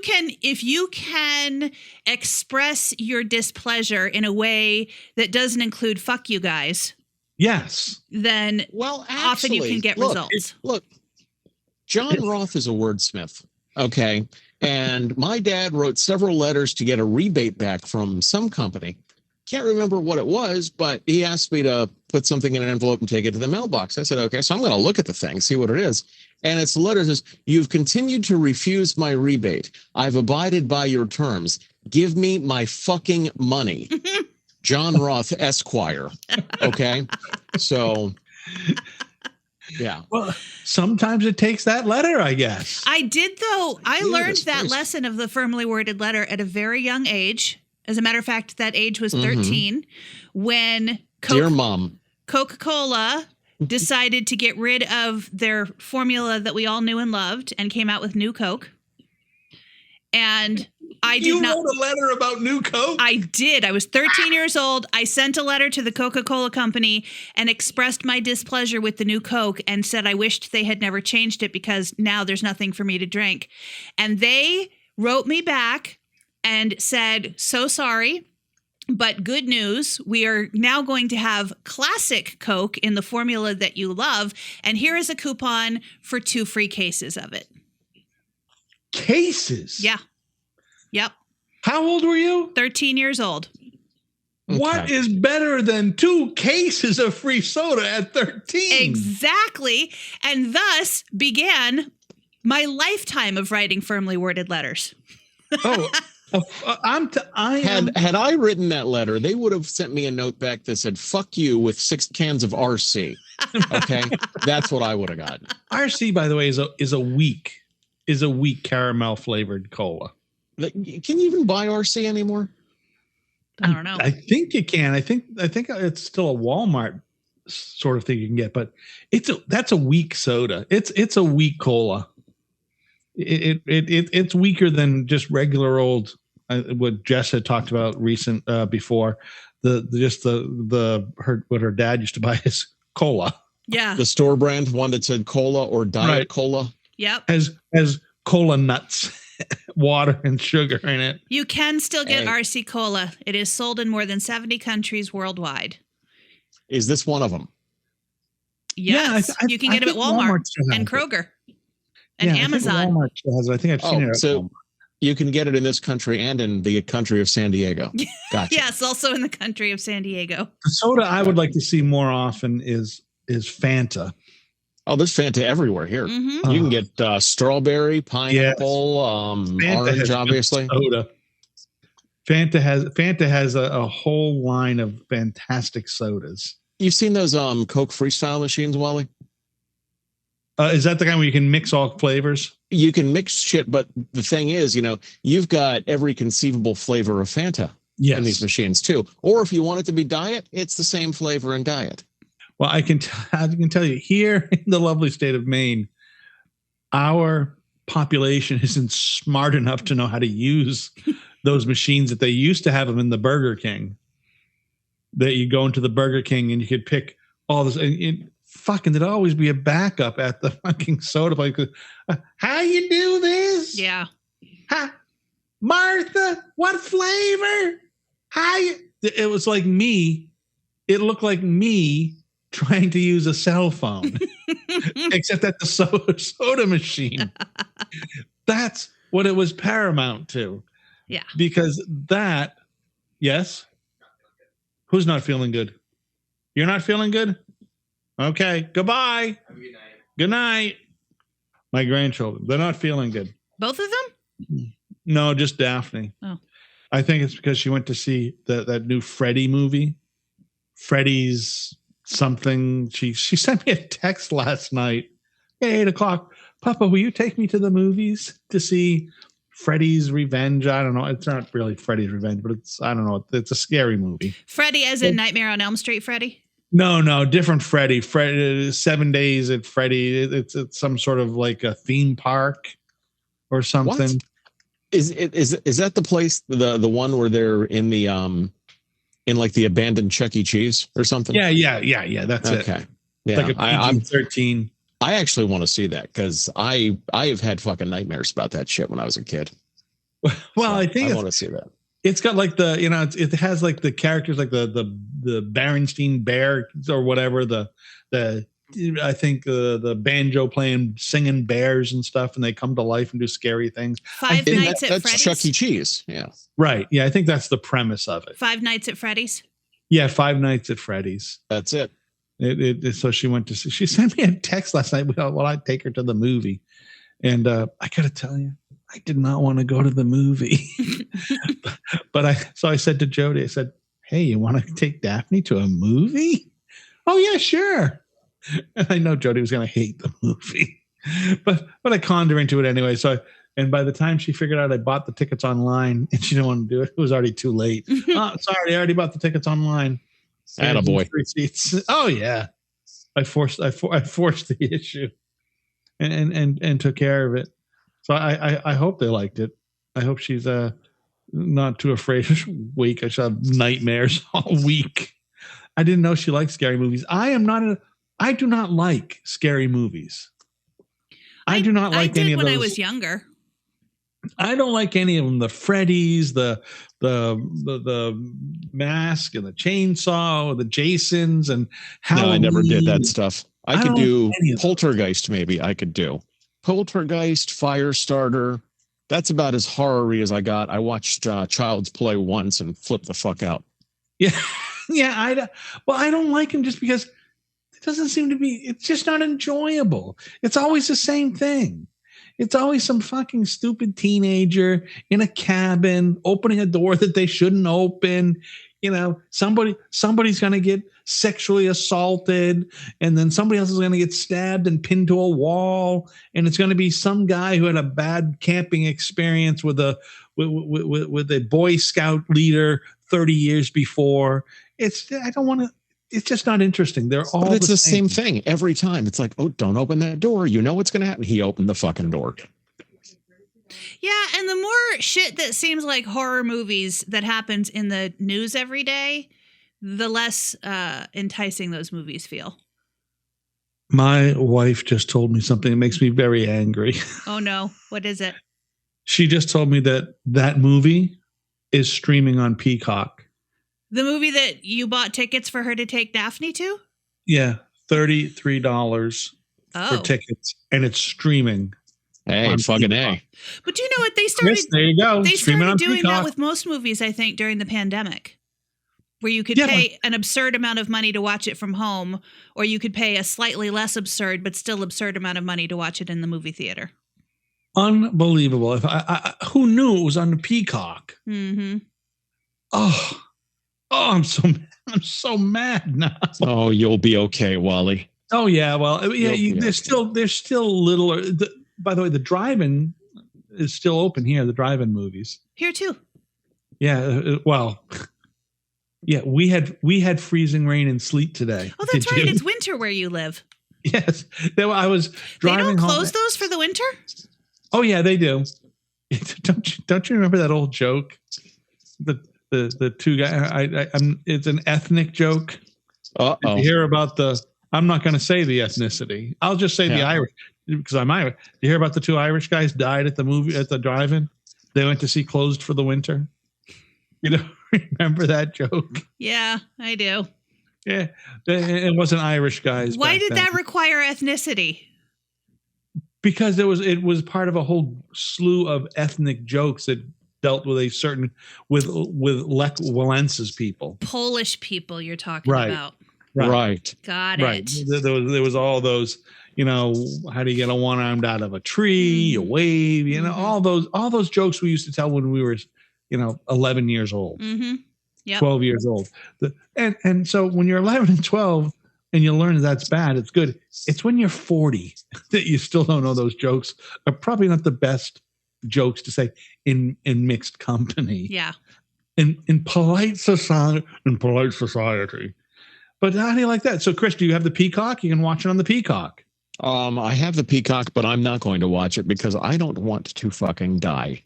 can express your displeasure in a way that doesn't include "fuck you guys," yes, then often you can get results. Look, John Roth is a wordsmith, okay? And my dad wrote several letters to get a rebate back from some company. Can't remember what it was, but he asked me to put something in an envelope and take it to the mailbox. I said, okay, so I'm going to look at the thing, see what it is. And it's the letter that says, "You've continued to refuse my rebate. I've abided by your terms. Give me my fucking money." John Roth, Esquire. Okay? So, yeah. Well, sometimes it takes that letter, I guess. I did, though. I learned that lesson of the firmly worded letter at a very young age. As a matter of fact, that age was 13 when Dear Mom. Coca-Cola decided to get rid of their formula that we all knew and loved and came out with New Coke. And You wrote a letter about New Coke? I did. I was 13 years old. I sent a letter to the Coca-Cola company and expressed my displeasure with the New Coke and said I wished they had never changed it because now there's nothing for me to drink. And they wrote me back and said, "So sorry, but good news. We are now going to have classic Coke in the formula that you love. And here is a coupon for 2 free cases of it." Cases? Yeah. Yep. How old were you? 13 years old. What is better than 2 cases of free soda at 13? Exactly. And thus began my lifetime of writing firmly worded letters. Had I written that letter, they would have sent me a note back that said, "Fuck you," with 6 cans of RC. Okay? That's what I would have gotten. RC, by the way, is a weak caramel flavored cola. Can you even buy RC anymore? I don't know. I think you can. I think it's still a Walmart sort of thing you can get, but that's a weak soda. It's a weak cola. It's weaker than just regular old what Jess had talked about before. What her dad used to buy is cola. Yeah. The store brand one that said cola or diet cola. Yep. Has cola nuts, water and sugar in it. You can still get RC Cola. It is sold in more than 70 countries worldwide. Is this one of them? Yes. You can get it at Walmart and Kroger and Amazon. Walmart still has it. I think I've seen it at Walmart. You can get it in this country and in the country of San Diego. Gotcha. Yes, also in the country of San Diego. The soda I would like to see more often is Fanta. Oh, there's Fanta everywhere here. Mm-hmm. You can get strawberry, pineapple, orange, obviously. Soda. Fanta has a whole line of fantastic sodas. You've seen those Coke Freestyle machines, Wally? Is that the kind where you can mix all flavors? You can mix shit, but the thing is, you've got every conceivable flavor of Fanta in these machines too. Or if you want it to be diet, it's the same flavor in diet. Well, I can tell you, here in the lovely state of Maine, our population isn't smart enough to know how to use those machines that they used to have them in the Burger King. That you go into the Burger King and you could pick all this. And fucking, there'd always be a backup at the fucking soda place. How you do this? Yeah. Martha, what flavor? How you? It was like me. It looked like me trying to use a cell phone, except at the soda machine. That's what it was paramount to. Yeah. Because that, yes. Who's not feeling good? You're not feeling good? Okay. Goodbye. Good night. My grandchildren, they're not feeling good. Both of them? No, just Daphne. Oh. I think it's because she went to see that new Freddy movie. Freddy's something. She sent me a text last night at 8:00. Papa, will you take me to the movies to see Freddy's Revenge? I don't know. It's not really Freddy's Revenge, but I don't know. It's a scary movie. Freddy as in Nightmare on Elm Street Freddy? No, different Freddy. 7 Days at Freddy. It's some sort of like a theme park or something. What? Is that the place, the one where they're in the in like the abandoned Chuck E. Cheese or something? Yeah. That's it. Okay. Yeah. Like a PG-13. I actually want to see that because I have had fucking nightmares about that shit when I was a kid. Well, so I think I want to see that. It's got like it has like the characters like the Berenstein Bear or whatever, I think the banjo playing, singing bears and stuff, and they come to life and do scary things. Five Nights at That's Freddy's? Chuck E. Cheese. Yeah. Right. Yeah, I think that's the premise of it. Five Nights at Freddy's? Yeah, Five Nights at Freddy's. That's it. So she went to see. She sent me a text last night. Well, I'd take her to the movie, and I got to tell you, I did not want to go to the movie. but I said to Jody, I said, "Hey, you want to take Daphne to a movie?" Oh yeah, sure. And I know Jody was going to hate the movie, but I conned her into it anyway. And by the time she figured out I bought the tickets online and she didn't want to do it, it was already too late. Oh, sorry, I already bought the tickets online. Attaboy. Receipts. Oh yeah, I forced the issue, and took care of it. So I hope they liked it. I hope she's not too afraid. Week. I should have nightmares all week. I didn't know she liked scary movies. I do not like scary movies. I do not like any of those. When I was younger. I don't like any of them. The Freddy's, the Mask, and the Chainsaw, the Jasons, and Halloween. No, I never did that stuff. I could do Poltergeist. Maybe I could do Poltergeist, Firestarter. That's about as horror-y as I got. I watched Child's Play once and flipped the fuck out. Yeah, yeah. I don't like him just because it doesn't seem to be. It's just not enjoyable. It's always the same thing. It's always some fucking stupid teenager in a cabin opening a door that they shouldn't open. You know, somebody's going to get sexually assaulted, and then somebody else is going to get stabbed and pinned to a wall, and it's going to be some guy who had a bad camping experience with a Boy Scout leader 30 years before. It's just not interesting. They're all. But it's the same thing every time. It's like, oh, don't open that door. You know what's going to happen. He opened the fucking door. Yeah, and the more shit that seems like horror movies that happens in the news every day, the less enticing those movies feel. My wife just told me something that makes me very angry. Oh no, what is it? She just told me that movie is streaming on Peacock. The movie that you bought tickets for her to take Daphne to? Yeah, $33 for tickets, and it's streaming. Hey, fucking A. But do you know what they started? Yes, there you go. They started doing Peacock. that with most movies, I think, during the pandemic, where you could pay an absurd amount of money to watch it from home, or you could pay a slightly less absurd but still absurd amount of money to watch it in the movie theater. Unbelievable! If I who knew it was on the Peacock? Mm-hmm. Oh, I'm so mad now. Oh, you'll be okay, Wally. Oh yeah, well, yeah. There's still little. By the way, the drive-in is still open here. The drive-in movies here too. Yeah. Well. Yeah, we had freezing rain and sleet today. Oh, that's right. It's winter where you live. Yes. I was driving home. They don't close those for the winter? Oh yeah, they do. Don't you remember that old joke? The two guys. It's an ethnic joke. Uh Did oh. you hear about the? I'm not going to say the ethnicity. I'll just say the Irish because I'm Irish. Did you hear about the two Irish guys died at the drive-in? They went to see Closed for the Winter. You know, remember that joke? Yeah, I do. Yeah, it wasn't Irish guys. Why did then. that require ethnicity? Because it was part of a whole slew of ethnic jokes that dealt with with Lech Walence's people. Polish people you're talking Right. about. Right. Got it. Right. There was all those, how do you get a one-armed out of a tree, a wave, all those jokes we used to tell when we were, 11 years old, Mm-hmm. Yep. 12 years old. And so when you're 11 and 12 and you learn that's bad, it's good. It's when you're 40 that you still don't know those jokes are probably not the best jokes to say in mixed company. Yeah. In polite society. But how do you like that? So, Chris, do you have the Peacock? You can watch it on the Peacock. I have the Peacock, but I'm not going to watch it because I don't want to fucking die.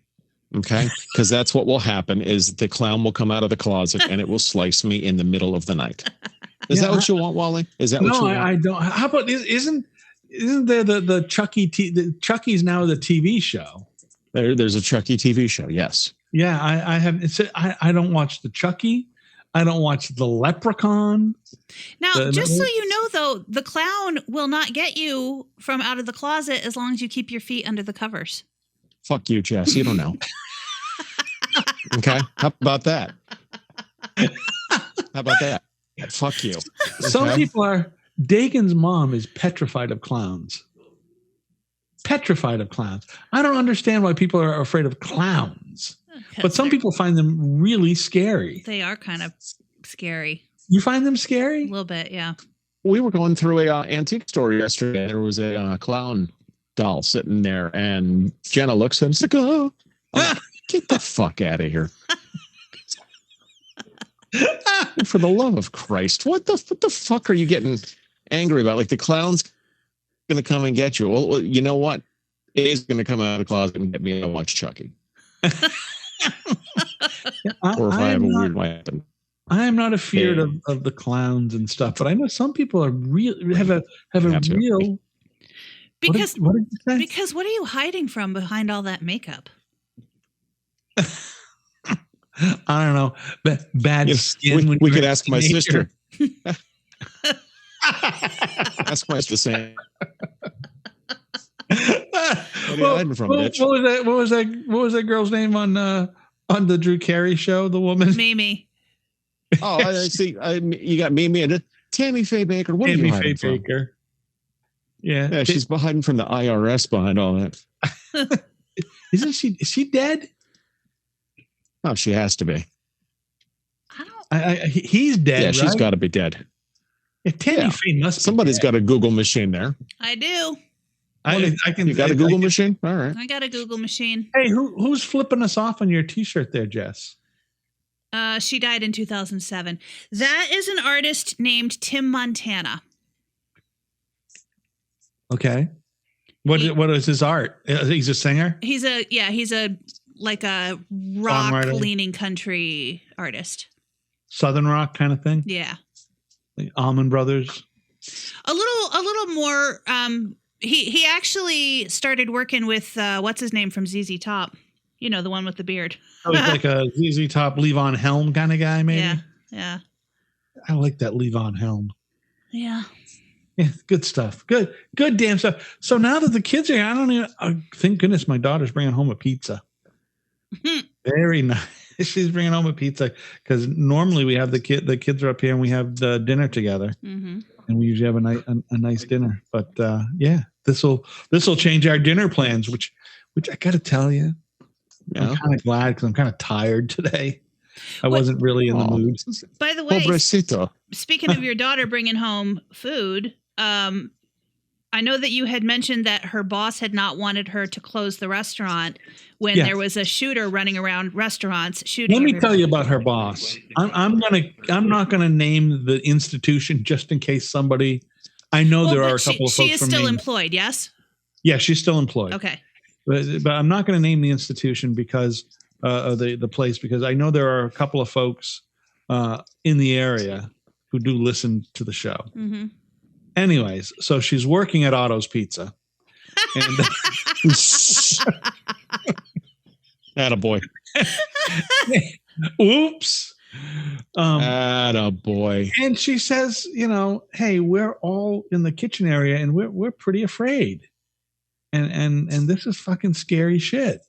Okay? Because that's what will happen is the clown will come out of the closet and it will slice me in the middle of the night. Is that what you want, Wally? Is that what you want? I don't. How about isn't there the Chucky? Chucky's now the TV show. There's a Chucky TV show. Yes. Yeah, I have. I don't watch the Chucky. I don't watch the Leprechaun. Now, just so you know, though, the clown will not get you from out of the closet as long as you keep your feet under the covers. Fuck you, Jess. You don't know. Okay. How about that? How about that? Fuck you. Some Okay? people are. Dagon's mom is petrified of clowns. Petrified of clowns. I don't understand why people are afraid of clowns. But some people find them really scary. They are kind of scary. You find them A scary? little bit, yeah. We were going through a antique store yesterday. There was a clown doll sitting there, and Jenna looks at him and says, "Oh, get the fuck out of here!" For the love of Christ, what the fuck are you getting angry about? Like the clown's going to come and get you. Well, you know what? It is going to come out of the closet and get me to watch Chucky. Or if I have a weird weapon. I am not afeard of the clowns and stuff, but I know some people are have a real. Because what did you say? Because what are you hiding from behind all that makeup? I don't know. Bad skin. We could ask my sister. Ask my sister. Saying. What was that girl's name on the Drew Carey show? The woman, Mimi. Oh, I see. You got Mimi and Tammy Faye Baker. What are you hiding from? Baker. Yeah, she's hiding from the IRS behind all that. Isn't she? Is she dead? Oh, she has to be. He's dead. Yeah, she's right? got to be dead. Yeah, Tammy Faye must. Somebody's got a Google machine there. I do. I can. You got a Google machine? All right. I got a Google machine. Hey, who's flipping us off on your T-shirt there, Jess? She died in 2007. That is an artist named Tim Montana. Okay. What is his art? He's a singer? He's a like a rock leaning country artist. Southern rock kind of thing? Yeah. Like Allman Brothers. A little more he actually started working with what's his name from ZZ Top. You know, the one with the beard. Oh, he's like a ZZ Top Levon Helm kind of guy, maybe? Yeah. I like that Levon Helm. Yeah. Yeah, good stuff. Good damn stuff. So now that the kids are here, thank goodness my daughter's bringing home a pizza. Very nice. She's bringing home a pizza because normally we have the kids are up here and we have dinner together, and we usually have a nice dinner. But this will change our dinner plans, which I got to tell you, I'm kind of glad because I'm kind of tired today. I wasn't really in the mood. By the way, Pobrecito. Speaking of your daughter bringing home food, I know that you had mentioned that her boss had not wanted her to close the restaurant when there was a shooter running around restaurants shooting. Let me tell you about her boss. I'm not gonna name the institution just in case somebody. I know there are a couple of folks. She is from still Maine. employed, yes? Yeah, she's still employed. Okay. but I'm not going to name the institution because the place, because I know there are a couple of folks in the area who do listen to the show. Mm-hmm. Anyways, so she's working at Otto's Pizza. And Attaboy. Oops. Attaboy. And she says, hey, we're all in the kitchen area and we're pretty afraid. And this is fucking scary shit.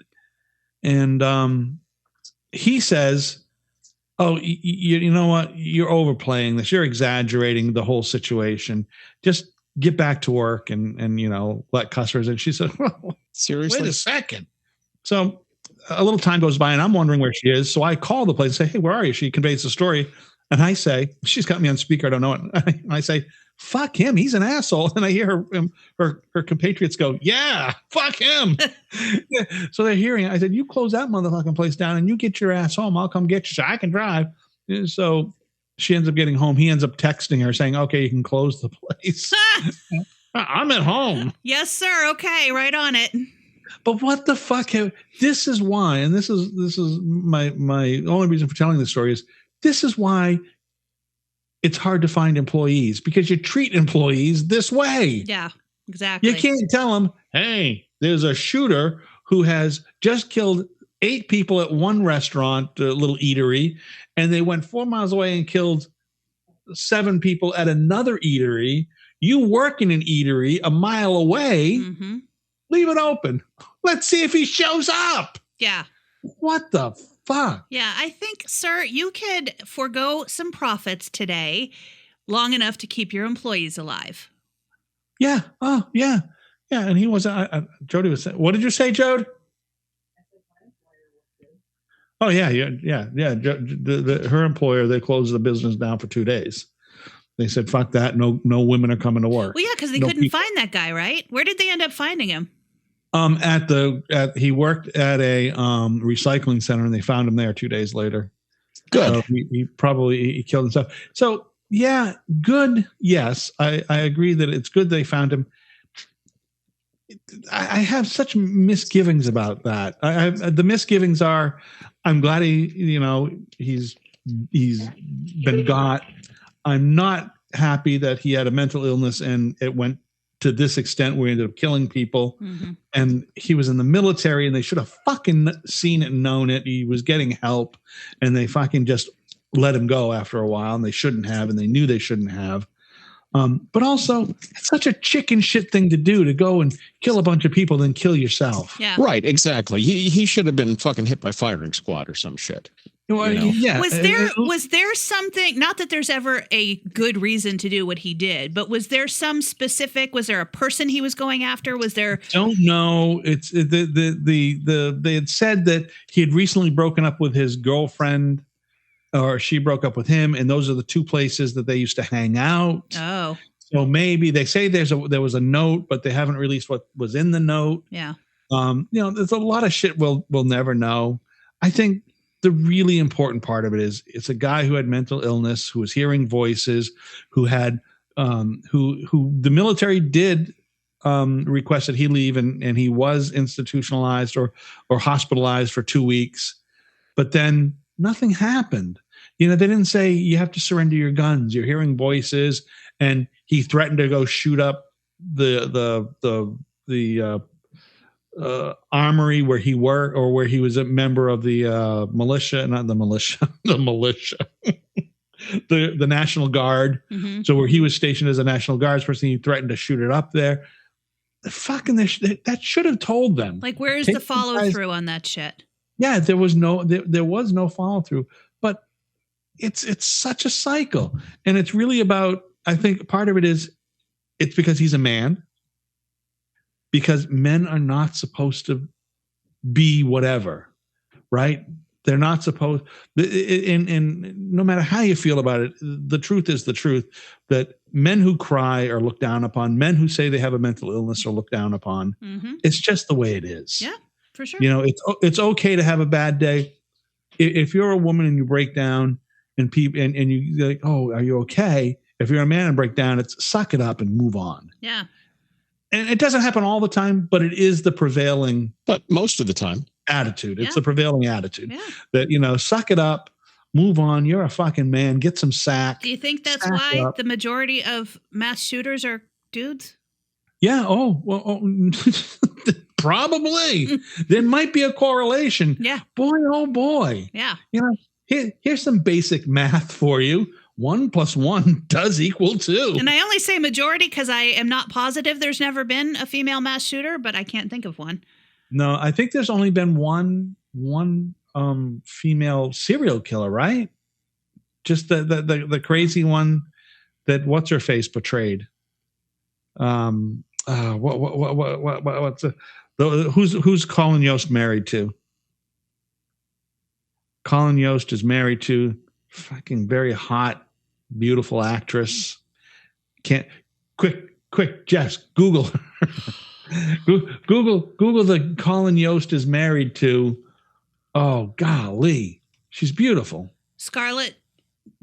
And he says, oh, you know what? You're overplaying this. You're exaggerating the whole situation. Just get back to work and let customers. And she said, well, seriously? Wait a second. So a little time goes by and I'm wondering where she is. So I call the place and say, hey, where are you? She conveys the story. And I say, she's got me on speaker. I don't know it. And I say, fuck him. He's an asshole. And I hear her compatriots go, yeah, fuck him. So they're hearing it. I said, you close that motherfucking place down and you get your ass home. I'll come get you so I can drive. And so she ends up getting home. He ends up texting her saying, okay, you can close the place. I'm at home. Yes, sir. Okay. Right on it. But what the fuck? This is why, and this is my only reason for telling this story is this is why it's hard to find employees, because you treat employees this way. Yeah, exactly. You can't tell them, hey, there's a shooter who has just killed 8 people at one restaurant, a little eatery, and they went 4 miles away and killed 7 people at another eatery. You work in an eatery a mile away. Mm-hmm. Leave it open. Let's see if he shows up. Yeah. What the fuck? Yeah, I think, sir, you could forego some profits today long enough to keep your employees alive. Yeah. Oh, yeah. Yeah. And he was, Jody was saying, what did you say, Jode? Oh, yeah. Yeah. Her employer, they closed the business down for 2 days. They said, fuck that. No women are coming to work. Well, yeah, because they couldn't find that guy, right? Where did they end up finding him? He worked at a recycling center and they found him there 2 days later. Good. So he killed himself. So yeah, good. Yes. I agree that it's good they found him. I have such misgivings about that. The misgivings are, I'm glad he's been got. I'm not happy that he had a mental illness and it went to this extent where he ended up killing people. Mm-hmm. And he was in the military and they should have fucking seen it and known it. He was getting help and they fucking just let him go after a while, and they shouldn't have, and they knew they shouldn't have. But also, it's such a chicken shit thing to do, to go and kill a bunch of people, then kill yourself. Yeah. Right, exactly. He should have been fucking hit by firing squad or some shit. Well, yeah. Was there something, not that there's ever a good reason to do what he did, but was there a person he was going after? Was there? Don't know. It's they had said that he had recently broken up with his girlfriend, or she broke up with him, and those are the 2 places that they used to hang out. Oh. So maybe they say there was a note, but they haven't released what was in the note. Yeah. There's a lot of shit we'll never know. I think the really important part of it is it's a guy who had mental illness, who was hearing voices, who had who the military did request that he leave, and he was institutionalized or hospitalized for 2 weeks, but then nothing happened. They didn't say you have to surrender your guns. You're hearing voices, and he threatened to go shoot up the armory where he worked, or where he was a member of the the National Guard. Mm-hmm. So where he was stationed as a National Guards person, he threatened to shoot it up there. That should have told them. Like, where's the follow through on that shit? Yeah, there was no follow through, but it's such a cycle, and it's really about, I think part of it is it's because he's a man. Because men are not supposed to be whatever, right? They're not supposed, and no matter how you feel about it, the truth is the truth, that men who cry are looked down upon. Men who say they have a mental illness are looked down upon. Mm-hmm. It's just the way it is. Yeah, for sure. It's okay to have a bad day. If you're a woman and you break down and people and you like, oh, are you okay? If you're a man and break down, it's suck it up and move on. Yeah. and it doesn't happen all the time, but it is the prevailing. But most of the time, attitude. It's Yeah. the prevailing attitude Yeah. that, suck it up, move on. You're a fucking man. Get some sack. Do you think that's Sack why up. the majority of mass shooters are dudes? Yeah. Probably. There might be a correlation. Yeah. Boy, oh boy. Yeah. Here's some basic math for you. 1 + 1 does equal 2. And I only say majority because I am not positive there's never been a female mass shooter, but I can't think of one. No, I think there's only been one female serial killer, right? Just the crazy one that what's her face portrayed. Who's Colin Yost married to? Colin Yost is married to fucking very hot, beautiful actress. Quick, Jess, Google. Google the Colin Yost is married to. Oh golly, she's beautiful. Scarlett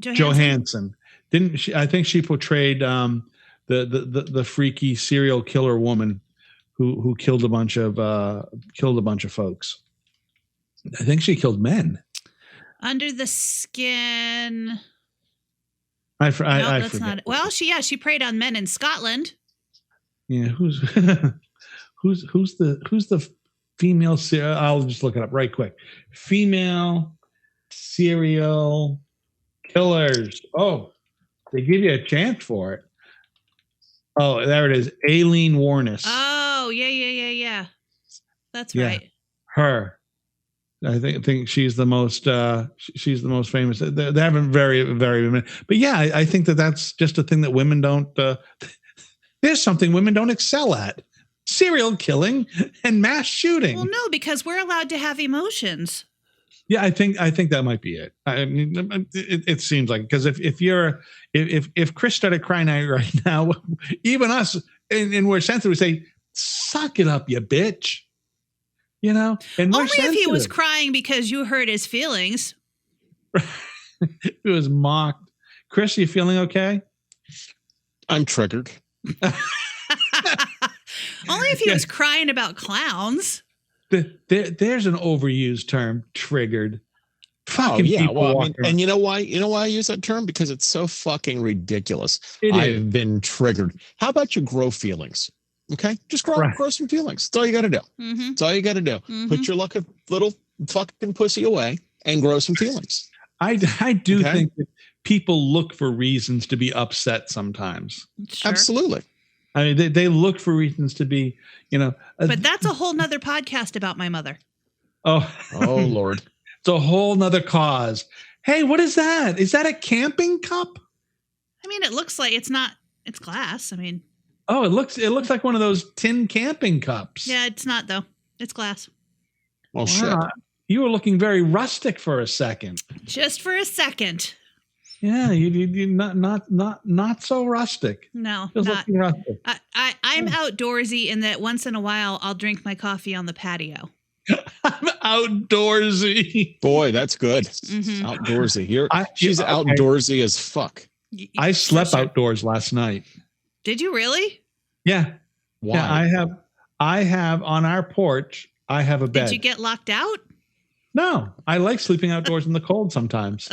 Johansson. Didn't she? I think she portrayed the freaky serial killer woman who killed a bunch of folks. I think she killed men. Under the Skin. I That's forget. not. Well, she preyed on men in Scotland. Yeah, who's the female serial? I'll just look it up right quick. Female serial killers. Oh, they give you a chance for it. Oh, there it is. Aileen Warnes. Oh, yeah. That's Yeah. right. Her. I think she's the most famous. They haven't very many, but yeah, I think that's just a thing that women don't. There's something women don't excel at: serial killing and mass shooting. Well, no, because we're allowed to have emotions. Yeah, I think that might be it. I mean, it seems like, because if Chris started crying out right now, even us, and we're sensitive, we say, "Suck it up, you bitch." And only if he was crying because you hurt his feelings. It was mocked. Chris, you feeling okay? I'm triggered. Only if he was crying about clowns. There's an overused term, triggered. Fucking people. Well, I mean, and you know why? You know why I use that term? Because it's so fucking ridiculous. I've been triggered. How about you grow feelings? Okay, just grow some feelings. That's all you got to do. Mm-hmm. That's all you got to do. Mm-hmm. Put your little fucking pussy away and grow some feelings. I do think that people look for reasons to be upset sometimes. Sure. Absolutely. I mean, they look for reasons to be, But that's a whole nother podcast about my mother. Oh, Lord. It's a whole nother cause. Hey, what is that? Is that a camping cup? I mean, it looks like it's glass. I mean. Oh, it looks like one of those tin camping cups. Yeah, it's not though. It's glass. Well, shit. You were looking very rustic for a second. Just for a second. Yeah, you not so rustic. No, just not. looking rustic. I'm outdoorsy in that once in a while I'll drink my coffee on the patio. I'm outdoorsy. Boy, that's good. Mm-hmm. Outdoorsy. She's outdoorsy as fuck. I slept outdoors last night. Did you really? Yeah. Why? Yeah, I have on our porch, I have a bed. Did you get locked out? No, I like sleeping outdoors in the cold sometimes.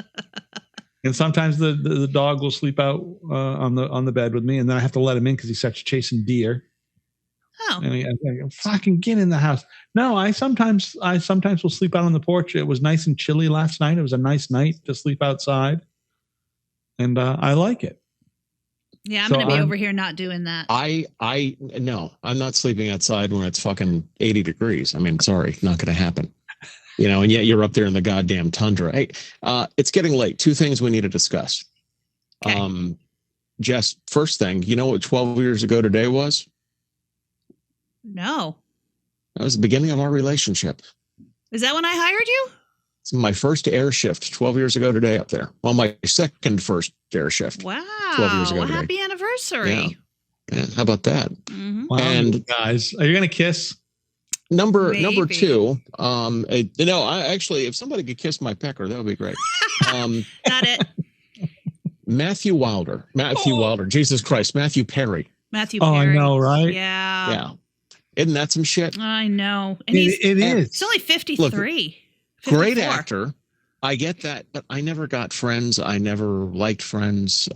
And sometimes the dog will sleep out on the bed with me, and then I have to let him in because he starts chasing deer. Oh. And I fucking get in the house. No, I sometimes will sleep out on the porch. It was nice and chilly last night. It was a nice night to sleep outside. And I like it. Yeah, I'm going to be over here not doing that. No, I'm not sleeping outside when it's fucking 80 degrees. I mean, sorry, not going to happen. And yet you're up there in the goddamn tundra. Hey, it's getting late. Two things we need to discuss. Okay. Jess, first thing, you know what 12 years ago today was? No. That was the beginning of our relationship. Is that when I hired you? It's my first air shift 12 years ago today up there. Well, my first air shift. Wow. 12 years ago today. Happy anniversary. Yeah. How about that? Mm-hmm. Wow, and guys, are you going to kiss? Number two. I actually, if somebody could kiss my pecker, that would be great. Got it. Matthew Wilder. Jesus Christ. Matthew Perry. Matthew Oh, Perry. I know, right? Yeah. Yeah. Isn't that some shit? I know. And It is. he's only 53. 54. Great actor. I get that, but I never got Friends. I never liked Friends.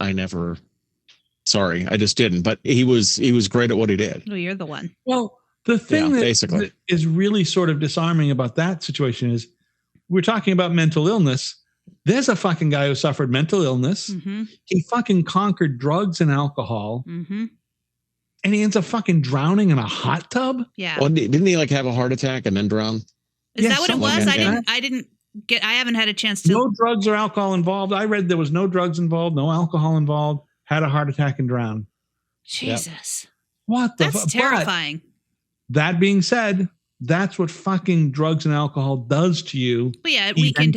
Sorry, I just didn't. But he was great at what he did. Oh, you're the one. Well, the thing basically that is really sort of disarming about that situation is we're talking about mental illness. There's a fucking guy who suffered mental illness. Mm-hmm. He fucking conquered drugs and alcohol. Mm-hmm. And he ends up fucking drowning in a hot tub. Yeah. Well, didn't he like have a heart attack and then drown? Is that what it was? Like that. I haven't had a chance to. No drugs or alcohol involved. I read there was no drugs involved, no alcohol involved, had a heart attack and drowned. Jesus. What the That's terrifying. But that being said, that's what fucking drugs and alcohol does to you. But yeah, it weakened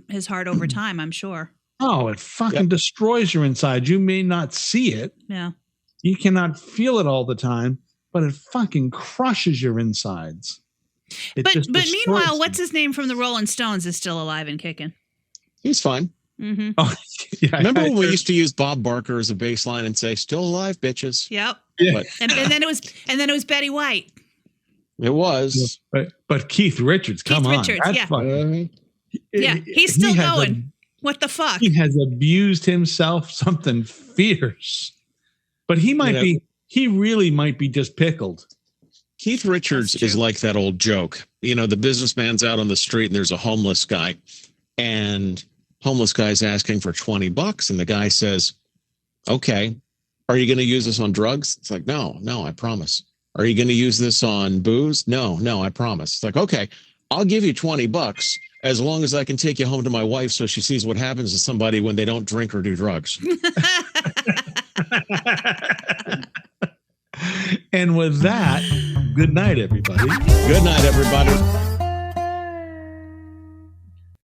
his heart over time, I'm sure. Oh, it fucking destroys your inside. You may not see it. Yeah. You cannot feel it all the time, but it fucking crushes your insides. But meanwhile, what's his name from the Rolling Stones is still alive and kicking. He's fine. Mm-hmm. Oh, yeah, remember when we used to use Bob Barker as a bass line and say, "Still alive, bitches"? Yep. Yeah. And then it was Betty White. It was. But Keith Richards, come on. Yeah. Fucking, He's still going. What the fuck? He has abused himself something fierce. But he really might be just pickled. Keith Richards is like that old joke. You know, the businessman's out on the street and there's a homeless guy, and homeless guy's asking for $20. And the guy says, "Okay, are you going to use this on drugs?" It's like, no, I promise. "Are you going to use this on booze?" No, I promise. It's like, "Okay, I'll give you $20 as long as I can take you home to my wife so she sees what happens to somebody when they don't drink or do drugs." And with that, good night, everybody. Good night, everybody.